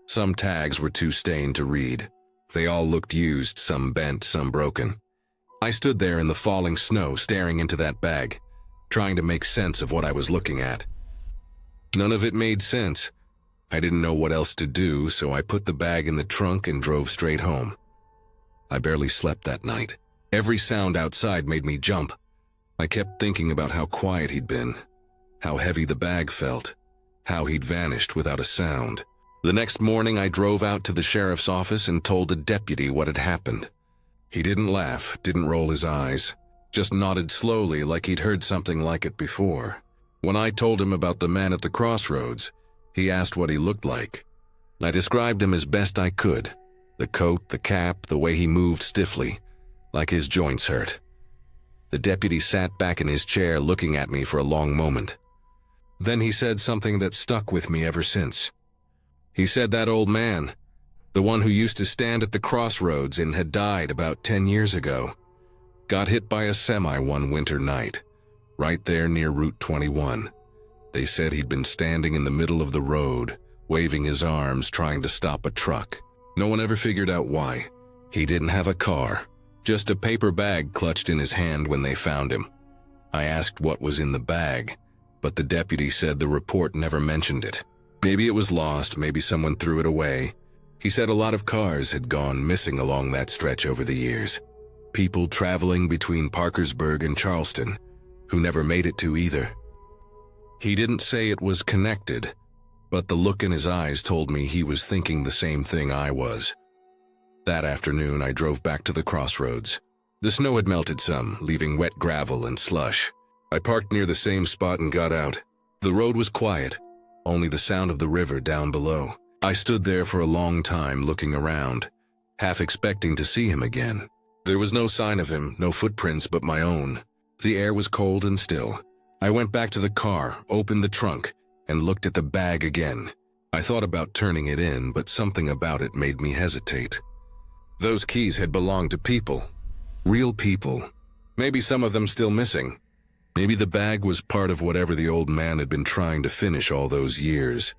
Some tags were too stained to read. They all looked used, some bent, some broken. I stood there in the falling snow staring into that bag, trying to make sense of what I was looking at. None of it made sense. I didn't know what else to do, so I put the bag in the trunk and drove straight home. I barely slept that night. Every sound outside made me jump. I kept thinking about how quiet he'd been, how heavy the bag felt, how he'd vanished without a sound. The next morning, I drove out to the sheriff's office and told a deputy what had happened. He didn't laugh, didn't roll his eyes, just nodded slowly like he'd heard something like it before. When I told him about the man at the crossroads, he asked what he looked like. I described him as best I could. The coat, the cap, the way he moved stiffly. like his joints hurt. The deputy sat back in his chair looking at me for a long moment. Then he said something that stuck with me ever since. He said that old man, the one who used to stand at the crossroads and had died about 10 years ago, got hit by a semi one winter night, right there near Route 21. They said he'd been standing in the middle of the road, waving his arms, trying to stop a truck. No one ever figured out why. He didn't have a car, just a paper bag clutched in his hand when they found him. I asked what was in the bag, but the deputy said the report never mentioned it. Maybe it was lost, maybe someone threw it away. He said a lot of cars had gone missing along that stretch over the years. People traveling between Parkersburg and Charleston, who never made it to either. He didn't say it was connected, but the look in his eyes told me he was thinking the same thing I was. That afternoon, I drove back to the crossroads. The snow had melted some, leaving wet gravel and slush. I parked near the same spot and got out. The road was quiet, only the sound of the river down below. I stood there for a long time looking around, half expecting to see him again. There was no sign of him, no footprints but my own. The air was cold and still. I went back to the car, opened the trunk, and looked at the bag again. I thought about turning it in, but something about it made me hesitate. Those keys had belonged to people. Real people. Maybe some of them still missing. Maybe the bag was part of whatever the old man had been trying to finish all those years.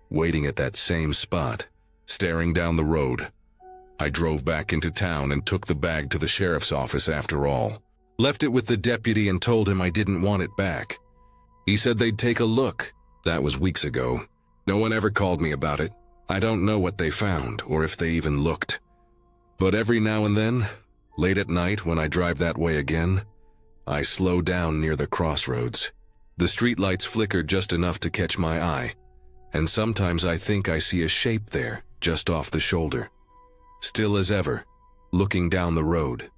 Waiting at that same spot, staring down the road. I drove back into town and took the bag to the sheriff's office after all. Left it with the deputy and told him I didn't want it back. He said they'd take a look. That was weeks ago. No one ever called me about it. I don't know what they found or if they even looked. But every now and then, late at night when I drive that way again, I slow down near the crossroads. The streetlights flicker just enough to catch my eye, and sometimes I think I see a shape there, just off the shoulder. Still as ever, looking down the road,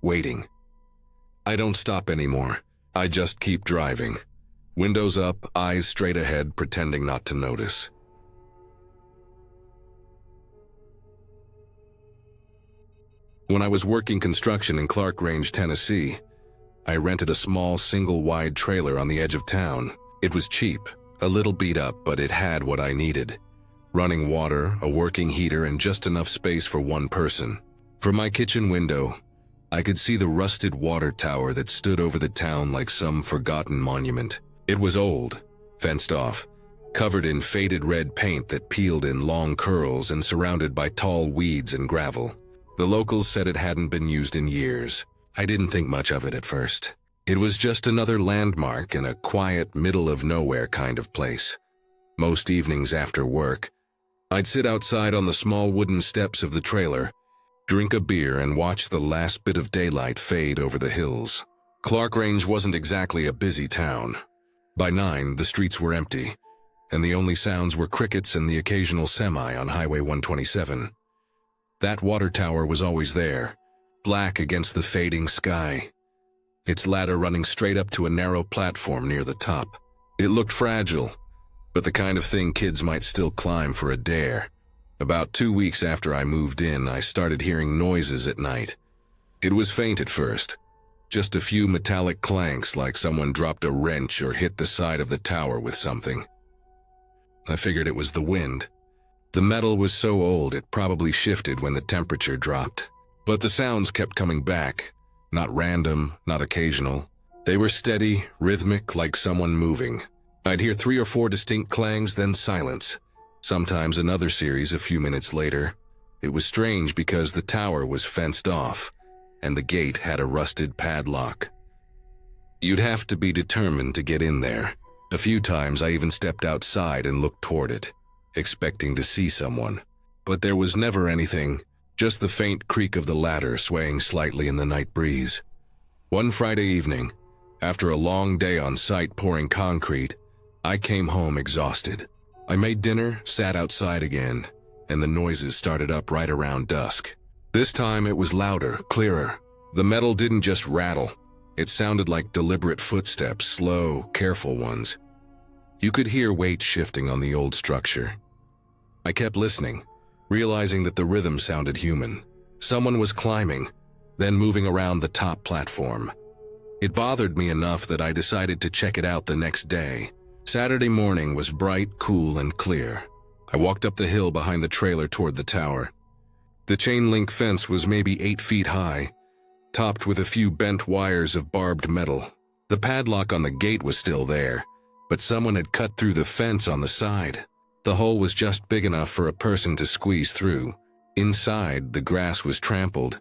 waiting. I don't stop anymore. I just keep driving. Windows up, eyes straight ahead, pretending not to notice. When I was working construction in Clark Range, Tennessee, I rented a small single-wide trailer on the edge of town. It was cheap, a little beat up, but it had what I needed. Running water, a working heater, and just enough space for one person. From my kitchen window, I could see the rusted water tower that stood over the town like some forgotten monument. It was old, fenced off, covered in faded red paint that peeled in long curls and surrounded by tall weeds and gravel. The locals said it hadn't been used in years. I didn't think much of it at first. It was just another landmark in a quiet, middle-of-nowhere kind of place. Most evenings after work, I'd sit outside on the small wooden steps of the trailer, drink a beer, and watch the last bit of daylight fade over the hills. Clark Range wasn't exactly a busy town. By 9, the streets were empty, and the only sounds were crickets and the occasional semi on Highway 127. That water tower was always there, black against the fading sky, its ladder running straight up to a narrow platform near the top. It looked fragile, but the kind of thing kids might still climb for a dare. About 2 weeks after I moved in, I started hearing noises at night. It was faint at first, just a few metallic clanks like someone dropped a wrench or hit the side of the tower with something. I figured it was the wind. The metal was so old it probably shifted when the temperature dropped. But the sounds kept coming back, not random, not occasional. They were steady, rhythmic, like someone moving. I'd hear 3 or 4 distinct clangs, then silence. Sometimes another series a few minutes later. It was strange because the tower was fenced off, and the gate had a rusted padlock. You'd have to be determined to get in there. A few times I even stepped outside and looked toward it, expecting to see someone. But there was never anything, just the faint creak of the ladder swaying slightly in the night breeze. One Friday evening, after a long day on site pouring concrete, I came home exhausted. I made dinner, sat outside again, and the noises started up right around dusk. This time it was louder, clearer. The metal didn't just rattle. It sounded like deliberate footsteps, slow, careful ones. You could hear weight shifting on the old structure. I kept listening, realizing that the rhythm sounded human. Someone was climbing, then moving around the top platform. It bothered me enough that I decided to check it out the next day. Saturday morning was bright, cool, and clear. I walked up the hill behind the trailer toward the tower. The chain-link fence was maybe 8 feet high, topped with a few bent wires of barbed metal. The padlock on the gate was still there, but someone had cut through the fence on the side. The hole was just big enough for a person to squeeze through. Inside, the grass was trampled,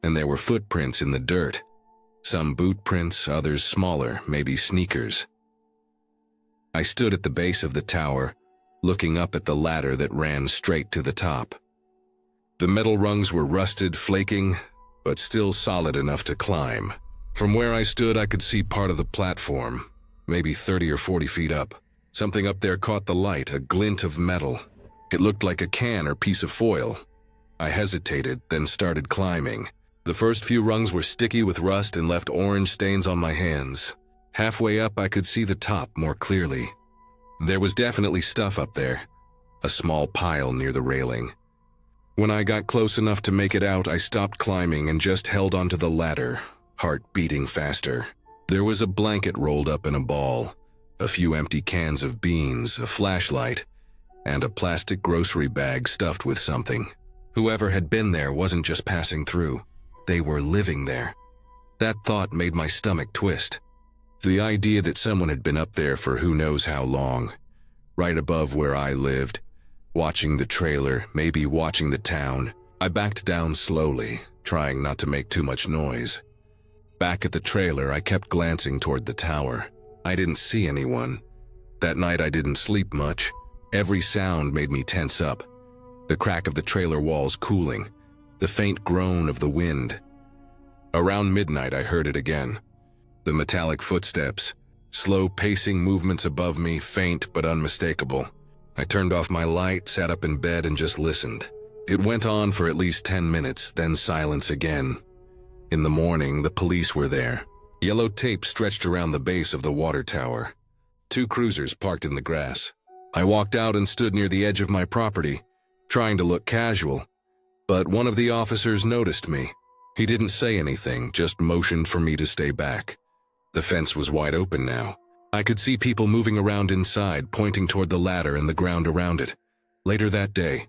and there were footprints in the dirt. Some boot prints, others smaller, maybe sneakers. I stood at the base of the tower, looking up at the ladder that ran straight to the top. The metal rungs were rusted, flaking, but still solid enough to climb. From where I stood, I could see part of the platform, maybe 30 or 40 feet up. Something up there caught the light, a glint of metal. It looked like a can or piece of foil. I hesitated, then started climbing. The first few rungs were sticky with rust and left orange stains on my hands. Halfway up, I could see the top more clearly. There was definitely stuff up there, a small pile near the railing. When I got close enough to make it out, I stopped climbing and just held onto the ladder, heart beating faster. There was a blanket rolled up in a ball, a few empty cans of beans, a flashlight, and a plastic grocery bag stuffed with something. Whoever had been there wasn't just passing through. They were living there. That thought made my stomach twist. The idea that someone had been up there for who knows how long, right above where I lived, watching the trailer, maybe watching the town. I backed down slowly, trying not to make too much noise. Back at the trailer, I kept glancing toward the tower. I didn't see anyone. That night I didn't sleep much. Every sound made me tense up. The crack of the trailer walls cooling, the faint groan of the wind. Around midnight I heard it again. The metallic footsteps, slow pacing movements above me, faint but unmistakable. I turned off my light, sat up in bed, and just listened. It went on for at least 10 minutes, then silence again. In the morning, the police were there. Yellow tape stretched around the base of the water tower. 2 cruisers parked in the grass. I walked out and stood near the edge of my property, trying to look casual. But one of the officers noticed me. He didn't say anything, just motioned for me to stay back. The fence was wide open now. I could see people moving around inside, pointing toward the ladder and the ground around it. Later that day,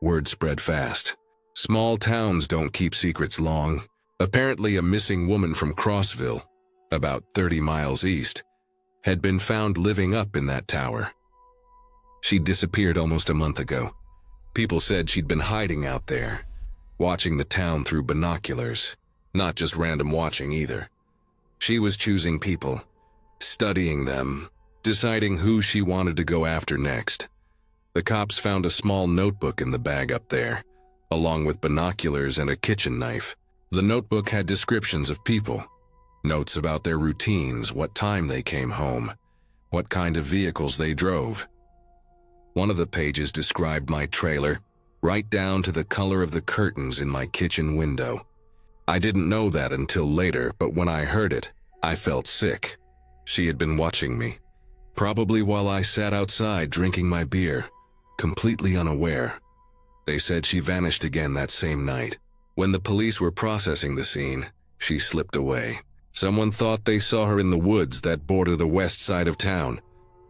word spread fast. Small towns don't keep secrets long. Apparently, a missing woman from Crossville, about 30 miles east, had been found living up in that tower. She disappeared almost a month ago. People said she'd been hiding out there, watching the town through binoculars, not just random watching either. She was choosing people, studying them, deciding who she wanted to go after next. The cops found a small notebook in the bag up there, along with binoculars and a kitchen knife. The notebook had descriptions of people, notes about their routines, what time they came home, what kind of vehicles they drove. One of the pages described my trailer, right down to the color of the curtains in my kitchen window. I didn't know that until later, but when I heard it, I felt sick. She had been watching me, probably while I sat outside drinking my beer, completely unaware. They said she vanished again that same night. When the police were processing the scene, she slipped away. Someone thought they saw her in the woods that border the west side of town,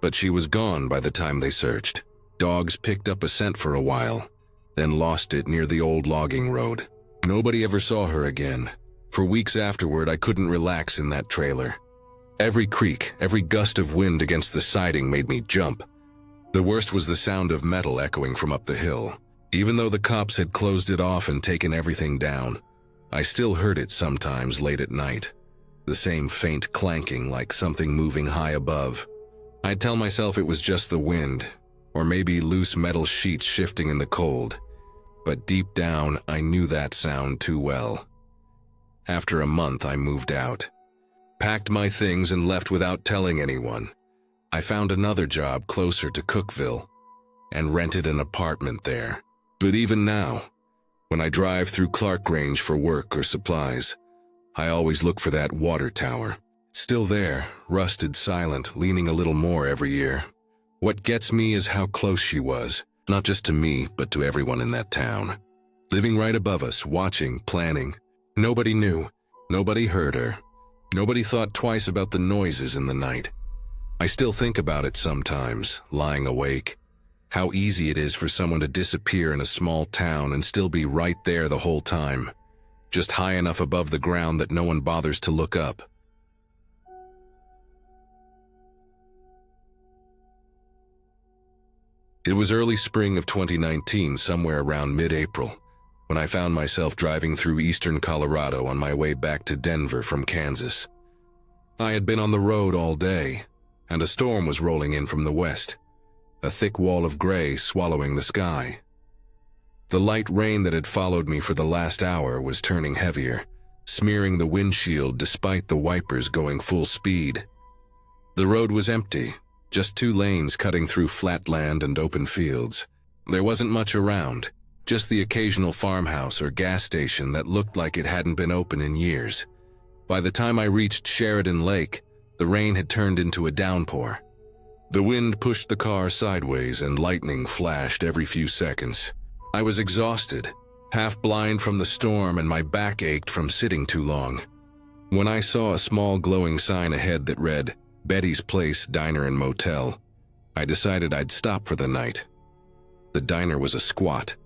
but she was gone by the time they searched. Dogs picked up a scent for a while, then lost it near the old logging road. Nobody ever saw her again. For weeks afterward, I couldn't relax in that trailer. Every creak, every gust of wind against the siding made me jump. The worst was the sound of metal echoing from up the hill. Even though the cops had closed it off and taken everything down, I still heard it sometimes late at night. The same faint clanking like something moving high above. I'd tell myself it was just the wind, or maybe loose metal sheets shifting in the cold. But deep down, I knew that sound too well. After a month, I moved out. Packed my things and left without telling anyone. I found another job closer to Cookville and rented an apartment there. But even now, when I drive through Clark Range for work or supplies, I always look for that water tower. It's still there, rusted, silent, leaning a little more every year. What gets me is how close she was, not just to me, but to everyone in that town. Living right above us, watching, planning, Nobody knew. Nobody heard her. Nobody thought twice about the noises in the night. I still think about it sometimes, lying awake. How easy it is for someone to disappear in a small town and still be right there the whole time, just high enough above the ground that no one bothers to look up. It was early spring of 2019, somewhere around mid-April, when I found myself driving through eastern Colorado on my way back to Denver from Kansas. I had been on the road all day, and a storm was rolling in from the west, a thick wall of gray swallowing the sky. The light rain that had followed me for the last hour was turning heavier, smearing the windshield despite the wipers going full speed. The road was empty, just 2 lanes cutting through flat land and open fields. There wasn't much around, just the occasional farmhouse or gas station that looked like it hadn't been open in years. By the time I reached Sheridan Lake, the rain had turned into a downpour. The wind pushed the car sideways and lightning flashed every few seconds. I was exhausted, half blind from the storm, and my back ached from sitting too long. When I saw a small glowing sign ahead that read, "Betty's Place Diner and Motel," I decided I'd stop for the night. The diner was a squat,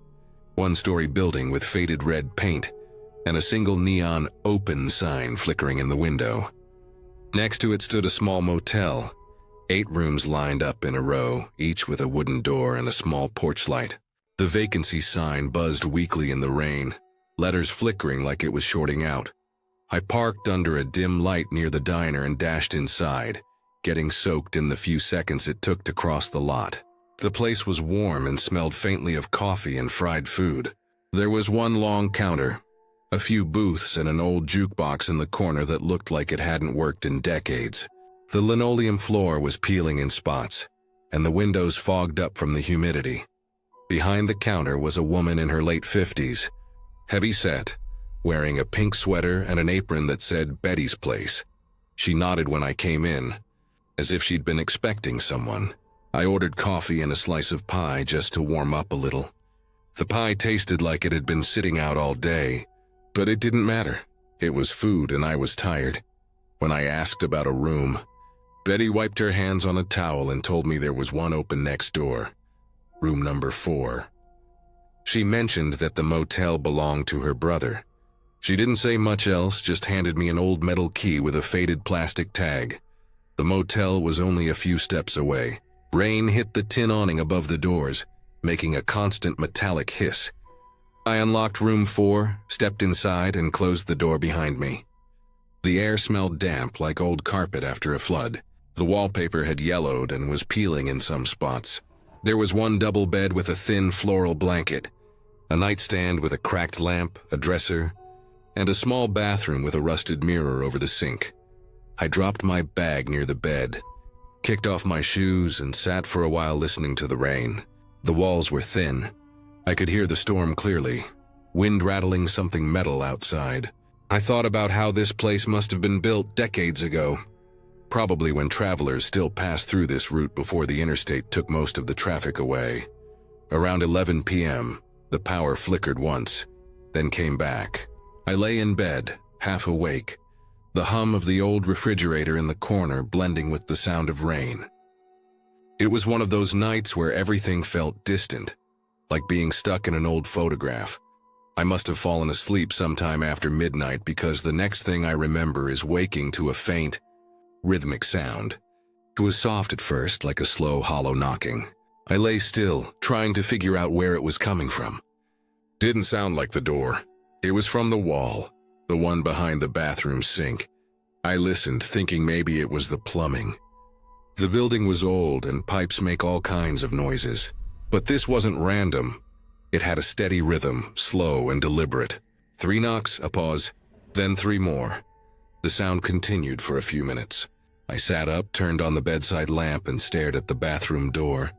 1-story building with faded red paint and a single neon "open" sign flickering in the window. Next to it stood a small motel, 8 rooms lined up in a row, each with a wooden door and a small porch light. The vacancy sign buzzed weakly in the rain, letters flickering like it was shorting out. I parked under a dim light near the diner and dashed inside, getting soaked in the few seconds it took to cross the lot. The place was warm and smelled faintly of coffee and fried food. There was one long counter, a few booths, and an old jukebox in the corner that looked like it hadn't worked in decades. The linoleum floor was peeling in spots, and the windows fogged up from the humidity. Behind the counter was a woman in her late 50s, heavy-set, wearing a pink sweater and an apron that said "Betty's Place." She nodded when I came in, as if she'd been expecting someone. I ordered coffee and a slice of pie just to warm up a little. The pie tasted like it had been sitting out all day, but it didn't matter. It was food and I was tired. When I asked about a room, Betty wiped her hands on a towel and told me there was one open next door, room number 4. She mentioned that the motel belonged to her brother. She didn't say much else, just handed me an old metal key with a faded plastic tag. The motel was only a few steps away. Rain hit the tin awning above the doors, making a constant metallic hiss. I unlocked room 4, stepped inside, and closed the door behind me. The air smelled damp like old carpet after a flood. The wallpaper had yellowed and was peeling in some spots. There was one double bed with a thin floral blanket, a nightstand with a cracked lamp, a dresser, and a small bathroom with a rusted mirror over the sink. I dropped my bag near the bed, kicked off my shoes, and sat for a while listening to the rain. The walls were thin. I could hear the storm clearly, wind rattling something metal outside. I thought about how this place must have been built decades ago, probably when travelers still passed through this route before the interstate took most of the traffic away. Around 11 p.m., the power flickered once, then came back. I lay in bed, half awake, the hum of the old refrigerator in the corner blending with the sound of rain. It was one of those nights where everything felt distant, like being stuck in an old photograph. I must have fallen asleep sometime after midnight because the next thing I remember is waking to a faint, rhythmic sound. It was soft at first, like a slow, hollow knocking. I lay still, trying to figure out where it was coming from. Didn't sound like the door. It was from the wall, the one behind the bathroom sink. I listened, thinking maybe it was the plumbing. The building was old and pipes make all kinds of noises. But this wasn't random. It had a steady rhythm, slow and deliberate. 3 knocks, a pause, then 3 more. The sound continued for a few minutes. I sat up, turned on the bedside lamp, and stared at the bathroom door.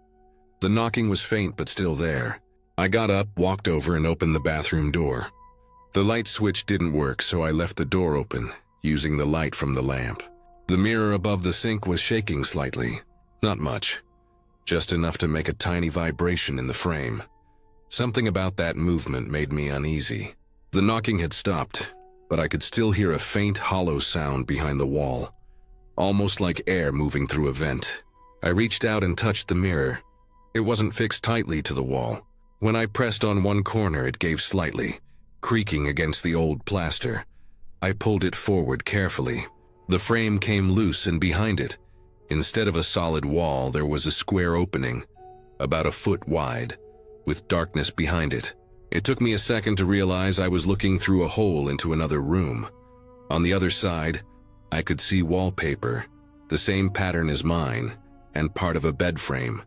The knocking was faint but still there. I got up, walked over, and opened the bathroom door. The light switch didn't work, so I left the door open, using the light from the lamp. The mirror above the sink was shaking slightly. Not much. Just enough to make a tiny vibration in the frame. Something about that movement made me uneasy. The knocking had stopped, but I could still hear a faint, hollow sound behind the wall, almost like air moving through a vent. I reached out and touched the mirror. It wasn't fixed tightly to the wall. When I pressed on one corner, it gave slightly, creaking against the old plaster. I pulled it forward carefully. The frame came loose, and behind it, instead of a solid wall, there was a square opening, about a foot wide, with darkness behind it. It took me a second to realize I was looking through a hole into another room. On the other side, I could see wallpaper, the same pattern as mine, and part of a bed frame.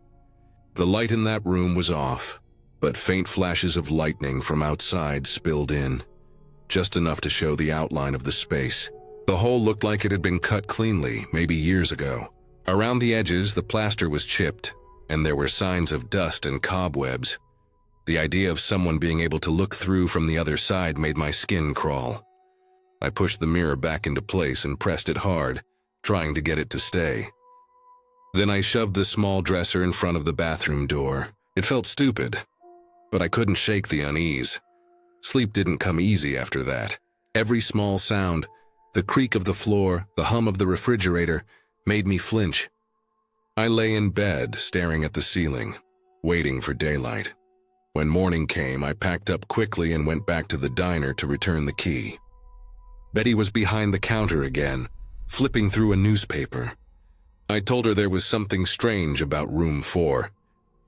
The light in that room was off, but faint flashes of lightning from outside spilled in, just enough to show the outline of the space. The hole looked like it had been cut cleanly, maybe years ago. Around the edges, the plaster was chipped, and there were signs of dust and cobwebs. The idea of someone being able to look through from the other side made my skin crawl. I pushed the mirror back into place and pressed it hard, trying to get it to stay. Then I shoved the small dresser in front of the bathroom door. It felt stupid, but I couldn't shake the unease. Sleep didn't come easy after that. Every small sound, the creak of the floor, the hum of the refrigerator, made me flinch. I lay in bed, staring at the ceiling, waiting for daylight. When morning came, I packed up quickly and went back to the diner to return the key. Betty was behind the counter again, flipping through a newspaper. I told her there was something strange about room 4,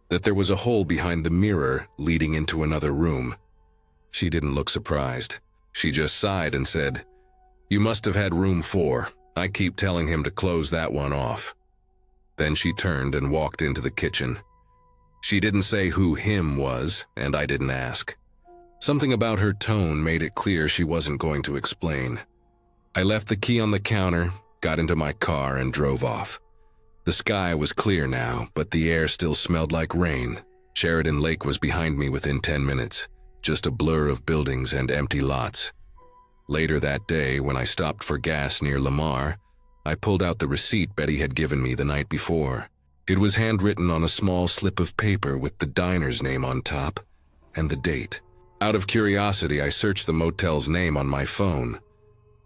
that there was a hole behind the mirror leading into another room. She didn't look surprised. She just sighed and said, "You must have had room 4. I keep telling him to close that one off." Then she turned and walked into the kitchen. She didn't say who him was, and I didn't ask. Something about her tone made it clear she wasn't going to explain. I left the key on the counter, got into my car, and drove off. The sky was clear now, but the air still smelled like rain. Sheridan Lake was behind me within 10 minutes, just a blur of buildings and empty lots. Later that day, when I stopped for gas near Lamar, I pulled out the receipt Betty had given me the night before. It was handwritten on a small slip of paper with the diner's name on top and the date. Out of curiosity, I searched the motel's name on my phone,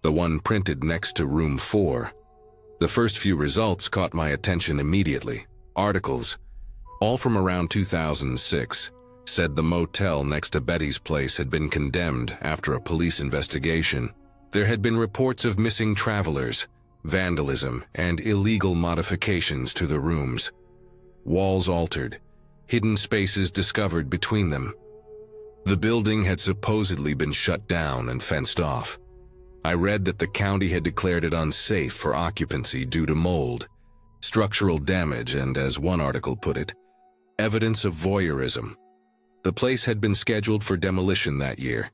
the one printed next to room 4. The first few results caught my attention immediately. Articles, all from around 2006, said the motel next to Betty's place had been condemned after a police investigation. There had been reports of missing travelers, vandalism, and illegal modifications to the rooms. Walls altered, hidden spaces discovered between them. The building had supposedly been shut down and fenced off. I read that the county had declared it unsafe for occupancy due to mold, structural damage, and, as one article put it, evidence of voyeurism. The place had been scheduled for demolition that year,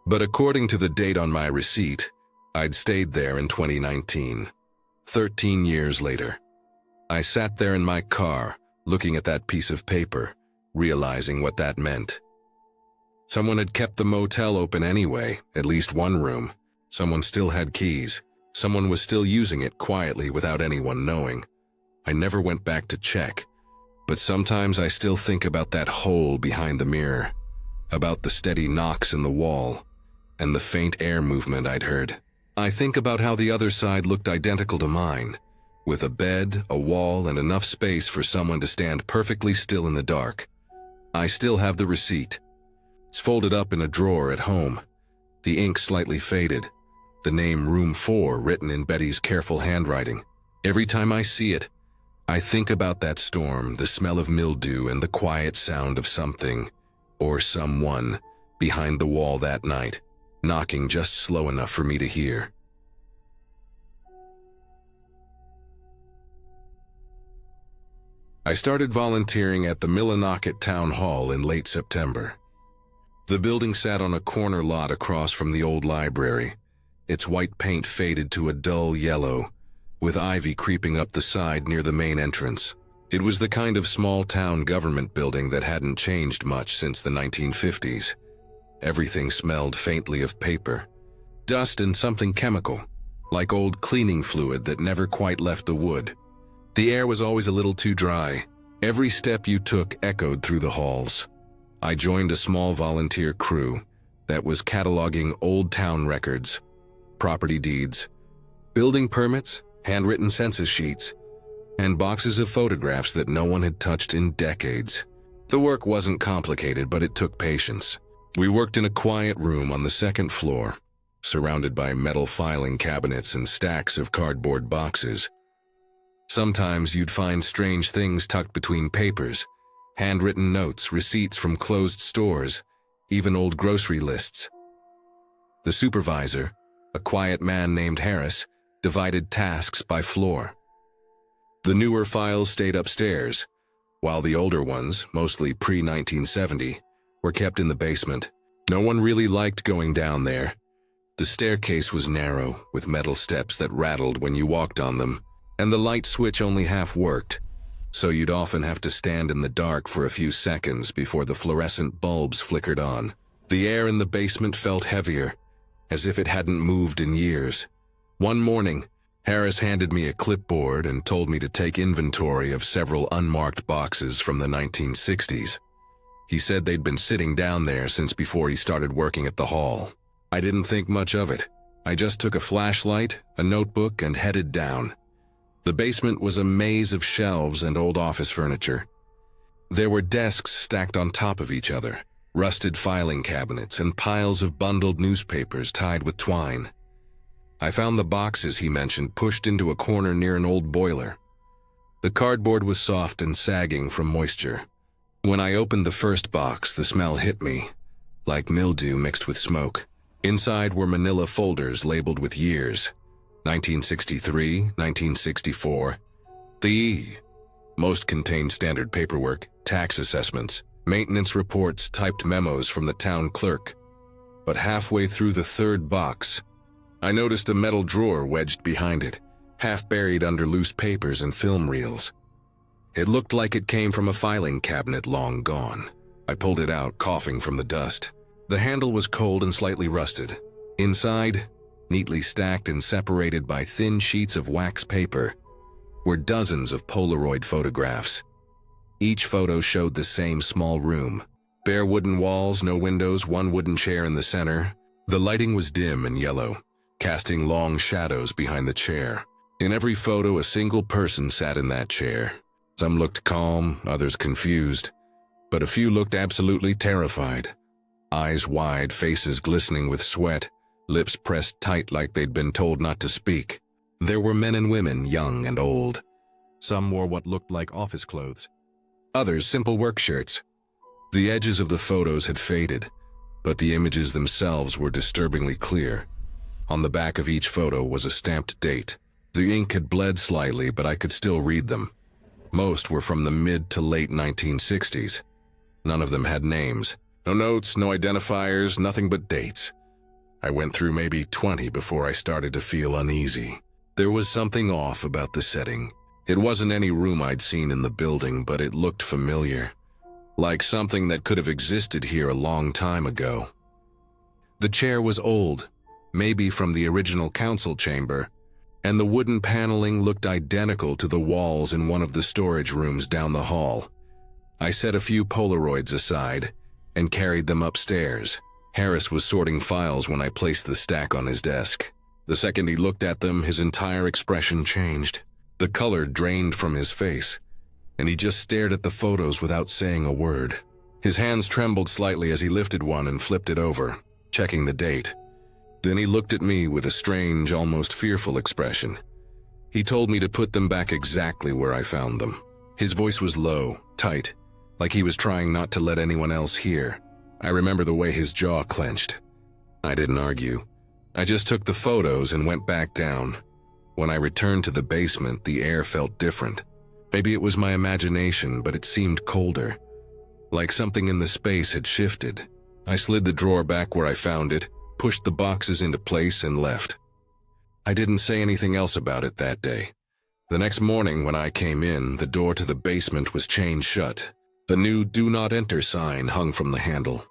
but according to the date on my receipt, I'd stayed there in 2019. 13 years later. I sat there in my car, looking at that piece of paper, realizing what that meant. Someone had kept the motel open anyway, at least one room. Someone still had keys. Someone was still using it quietly without anyone knowing. I never went back to check, but sometimes I still think about that hole behind the mirror, about the steady knocks in the wall, and the faint air movement I'd heard. I think about how the other side looked identical to mine, with a bed, a wall, and enough space for someone to stand perfectly still in the dark. I still have the receipt. It's folded up in a drawer at home, the ink slightly faded, the name Room 4 written in Betty's careful handwriting. Every time I see it, I think about that storm, the smell of mildew, and the quiet sound of something, or someone, behind the wall that night, knocking just slow enough for me to hear. I started volunteering at the Millinocket Town Hall in late September. The building sat on a corner lot across from the old library, its white paint faded to a dull yellow, with ivy creeping up the side near the main entrance. It was the kind of small-town government building that hadn't changed much since the 1950s. Everything smelled faintly of paper, dust, and something chemical, like old cleaning fluid that never quite left the wood. The air was always a little too dry. Every step you took echoed through the halls. I joined a small volunteer crew that was cataloging old town records, property deeds, building permits, handwritten census sheets, and boxes of photographs that no one had touched in decades. The work wasn't complicated, but it took patience. We worked in a quiet room on the second floor, surrounded by metal filing cabinets and stacks of cardboard boxes. Sometimes you'd find strange things tucked between papers, handwritten notes, receipts from closed stores, even old grocery lists. The supervisor, a quiet man named Harris, divided tasks by floor. The newer files stayed upstairs, while the older ones, mostly pre-1970, were kept in the basement. No one really liked going down there. The staircase was narrow, with metal steps that rattled when you walked on them, and the light switch only half worked, so you'd often have to stand in the dark for a few seconds before the fluorescent bulbs flickered on. The air in the basement felt heavier, as if it hadn't moved in years. One morning, Harris handed me a clipboard and told me to take inventory of several unmarked boxes from the 1960s. He said they'd been sitting down there since before he started working at the hall. I didn't think much of it. I just took a flashlight, a notebook, and headed down. The basement was a maze of shelves and old office furniture. There were desks stacked on top of each other, rusted filing cabinets, and piles of bundled newspapers tied with twine. I found the boxes he mentioned pushed into a corner near an old boiler. The cardboard was soft and sagging from moisture. When I opened the first box, the smell hit me, like mildew mixed with smoke. Inside were manila folders labeled with years. 1963, 1964. Most contained standard paperwork, tax assessments, maintenance reports, typed memos from the town clerk. But halfway through the third box, I noticed a metal drawer wedged behind it, half buried under loose papers and film reels. It looked like it came from a filing cabinet long gone. I pulled it out, coughing from the dust. The handle was cold and slightly rusted. Inside, neatly stacked and separated by thin sheets of wax paper, were dozens of Polaroid photographs. Each photo showed the same small room. Bare wooden walls, no windows, one wooden chair in the center. The lighting was dim and yellow, casting long shadows behind the chair. In every photo, a single person sat in that chair. Some looked calm, others confused, but a few looked absolutely terrified. Eyes wide, faces glistening with sweat, lips pressed tight like they'd been told not to speak. There were men and women, young and old. Some wore what looked like office clothes. Others simple work shirts. The edges of the photos had faded, but the images themselves were disturbingly clear. On the back of each photo was a stamped date. The ink had bled slightly, but I could still read them. Most were from the mid to late 1960s. None of them had names. No notes, no identifiers, nothing but dates. I went through maybe 20 before I started to feel uneasy. There was something off about the setting. It wasn't any room I'd seen in the building, but it looked familiar, like something that could have existed here a long time ago. The chair was old, maybe from the original council chamber, and the wooden paneling looked identical to the walls in one of the storage rooms down the hall. I set a few Polaroids aside and carried them upstairs. Harris was sorting files when I placed the stack on his desk. The second he looked at them, his entire expression changed. The color drained from his face, and he just stared at the photos without saying a word. His hands trembled slightly as he lifted one and flipped it over, checking the date. Then he looked at me with a strange, almost fearful expression. He told me to put them back exactly where I found them. His voice was low, tight, like he was trying not to let anyone else hear. I remember the way his jaw clenched. I didn't argue. I just took the photos and went back down. When I returned to the basement, the air felt different. Maybe it was my imagination, but it seemed colder, like something in the space had shifted. I slid the drawer back where I found it, pushed the boxes into place, and left. I didn't say anything else about it that day. The next morning when I came in, the door to the basement was chained shut. The new "Do Not Enter" sign hung from the handle.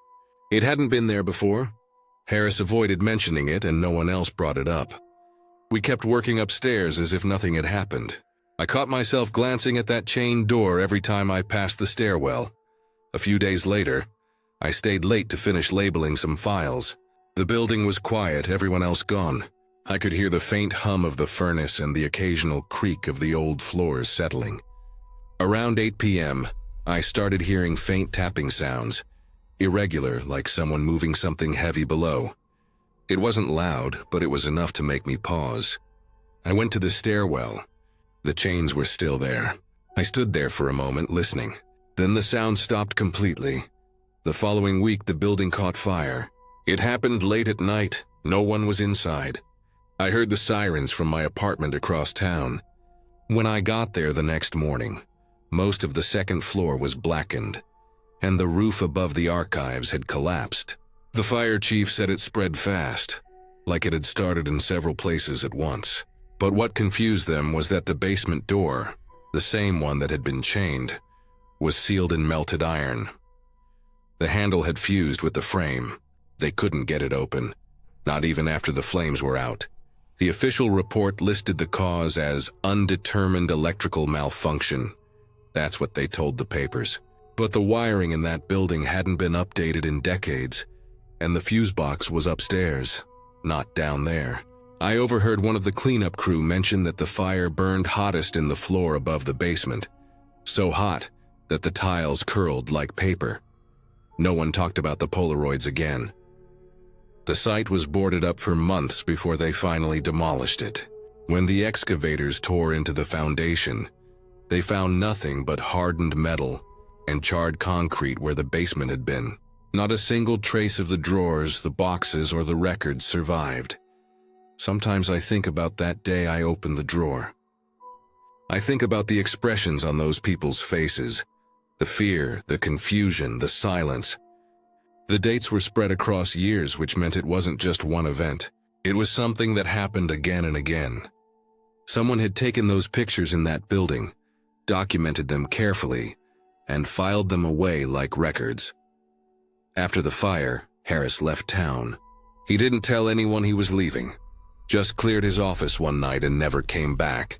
It hadn't been there before. Harris avoided mentioning it, and no one else brought it up. We kept working upstairs as if nothing had happened. I caught myself glancing at that chained door every time I passed the stairwell. A few days later, I stayed late to finish labeling some files. The building was quiet, everyone else gone. I could hear the faint hum of the furnace and the occasional creak of the old floors settling. Around 8 p.m., I started hearing faint tapping sounds, irregular, like someone moving something heavy below. It wasn't loud, but it was enough to make me pause. I went to the stairwell. The chains were still there. I stood there for a moment, listening. Then the sound stopped completely. The following week, the building caught fire. It happened late at night. No one was inside. I heard the sirens from my apartment across town. When I got there the next morning, most of the second floor was blackened, and the roof above the archives had collapsed. The fire chief said it spread fast, like it had started in several places at once. But what confused them was that the basement door, the same one that had been chained, was sealed in melted iron. The handle had fused with the frame. They couldn't get it open, not even after the flames were out. The official report listed the cause as undetermined electrical malfunction. That's what they told the papers. But the wiring in that building hadn't been updated in decades, and the fuse box was upstairs, not down there. I overheard one of the cleanup crew mention that the fire burned hottest in the floor above the basement, so hot that the tiles curled like paper. No one talked about the Polaroids again. The site was boarded up for months before they finally demolished it. When the excavators tore into the foundation, they found nothing but hardened metal and charred concrete where the basement had been. Not a single trace of the drawers, the boxes, or the records survived. Sometimes I think about that day I opened the drawer. I think about the expressions on those people's faces, the fear, the confusion, the silence. The dates were spread across years, which meant it wasn't just one event. It was something that happened again and again. Someone had taken those pictures in that building, documented them carefully, and filed them away like records. After the fire, Harris left town. He didn't tell anyone he was leaving, just cleared his office one night and never came back.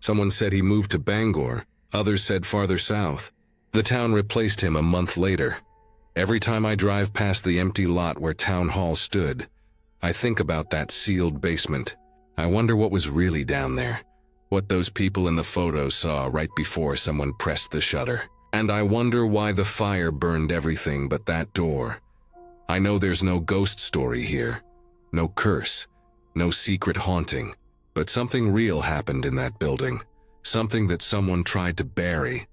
Someone said he moved to Bangor, others said farther south. The town replaced him a month later. Every time I drive past the empty lot where Town Hall stood, I think about that sealed basement. I wonder what was really down there, what those people in the photo saw right before someone pressed the shutter. And I wonder why the fire burned everything but that door. I know there's no ghost story here, no curse, no secret haunting, but something real happened in that building, something that someone tried to bury,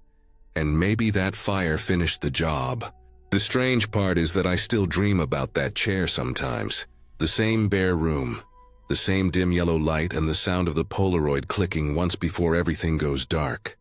and maybe that fire finished the job. The strange part is that I still dream about that chair sometimes. The same bare room, the same dim yellow light, and the sound of the Polaroid clicking once before everything goes dark.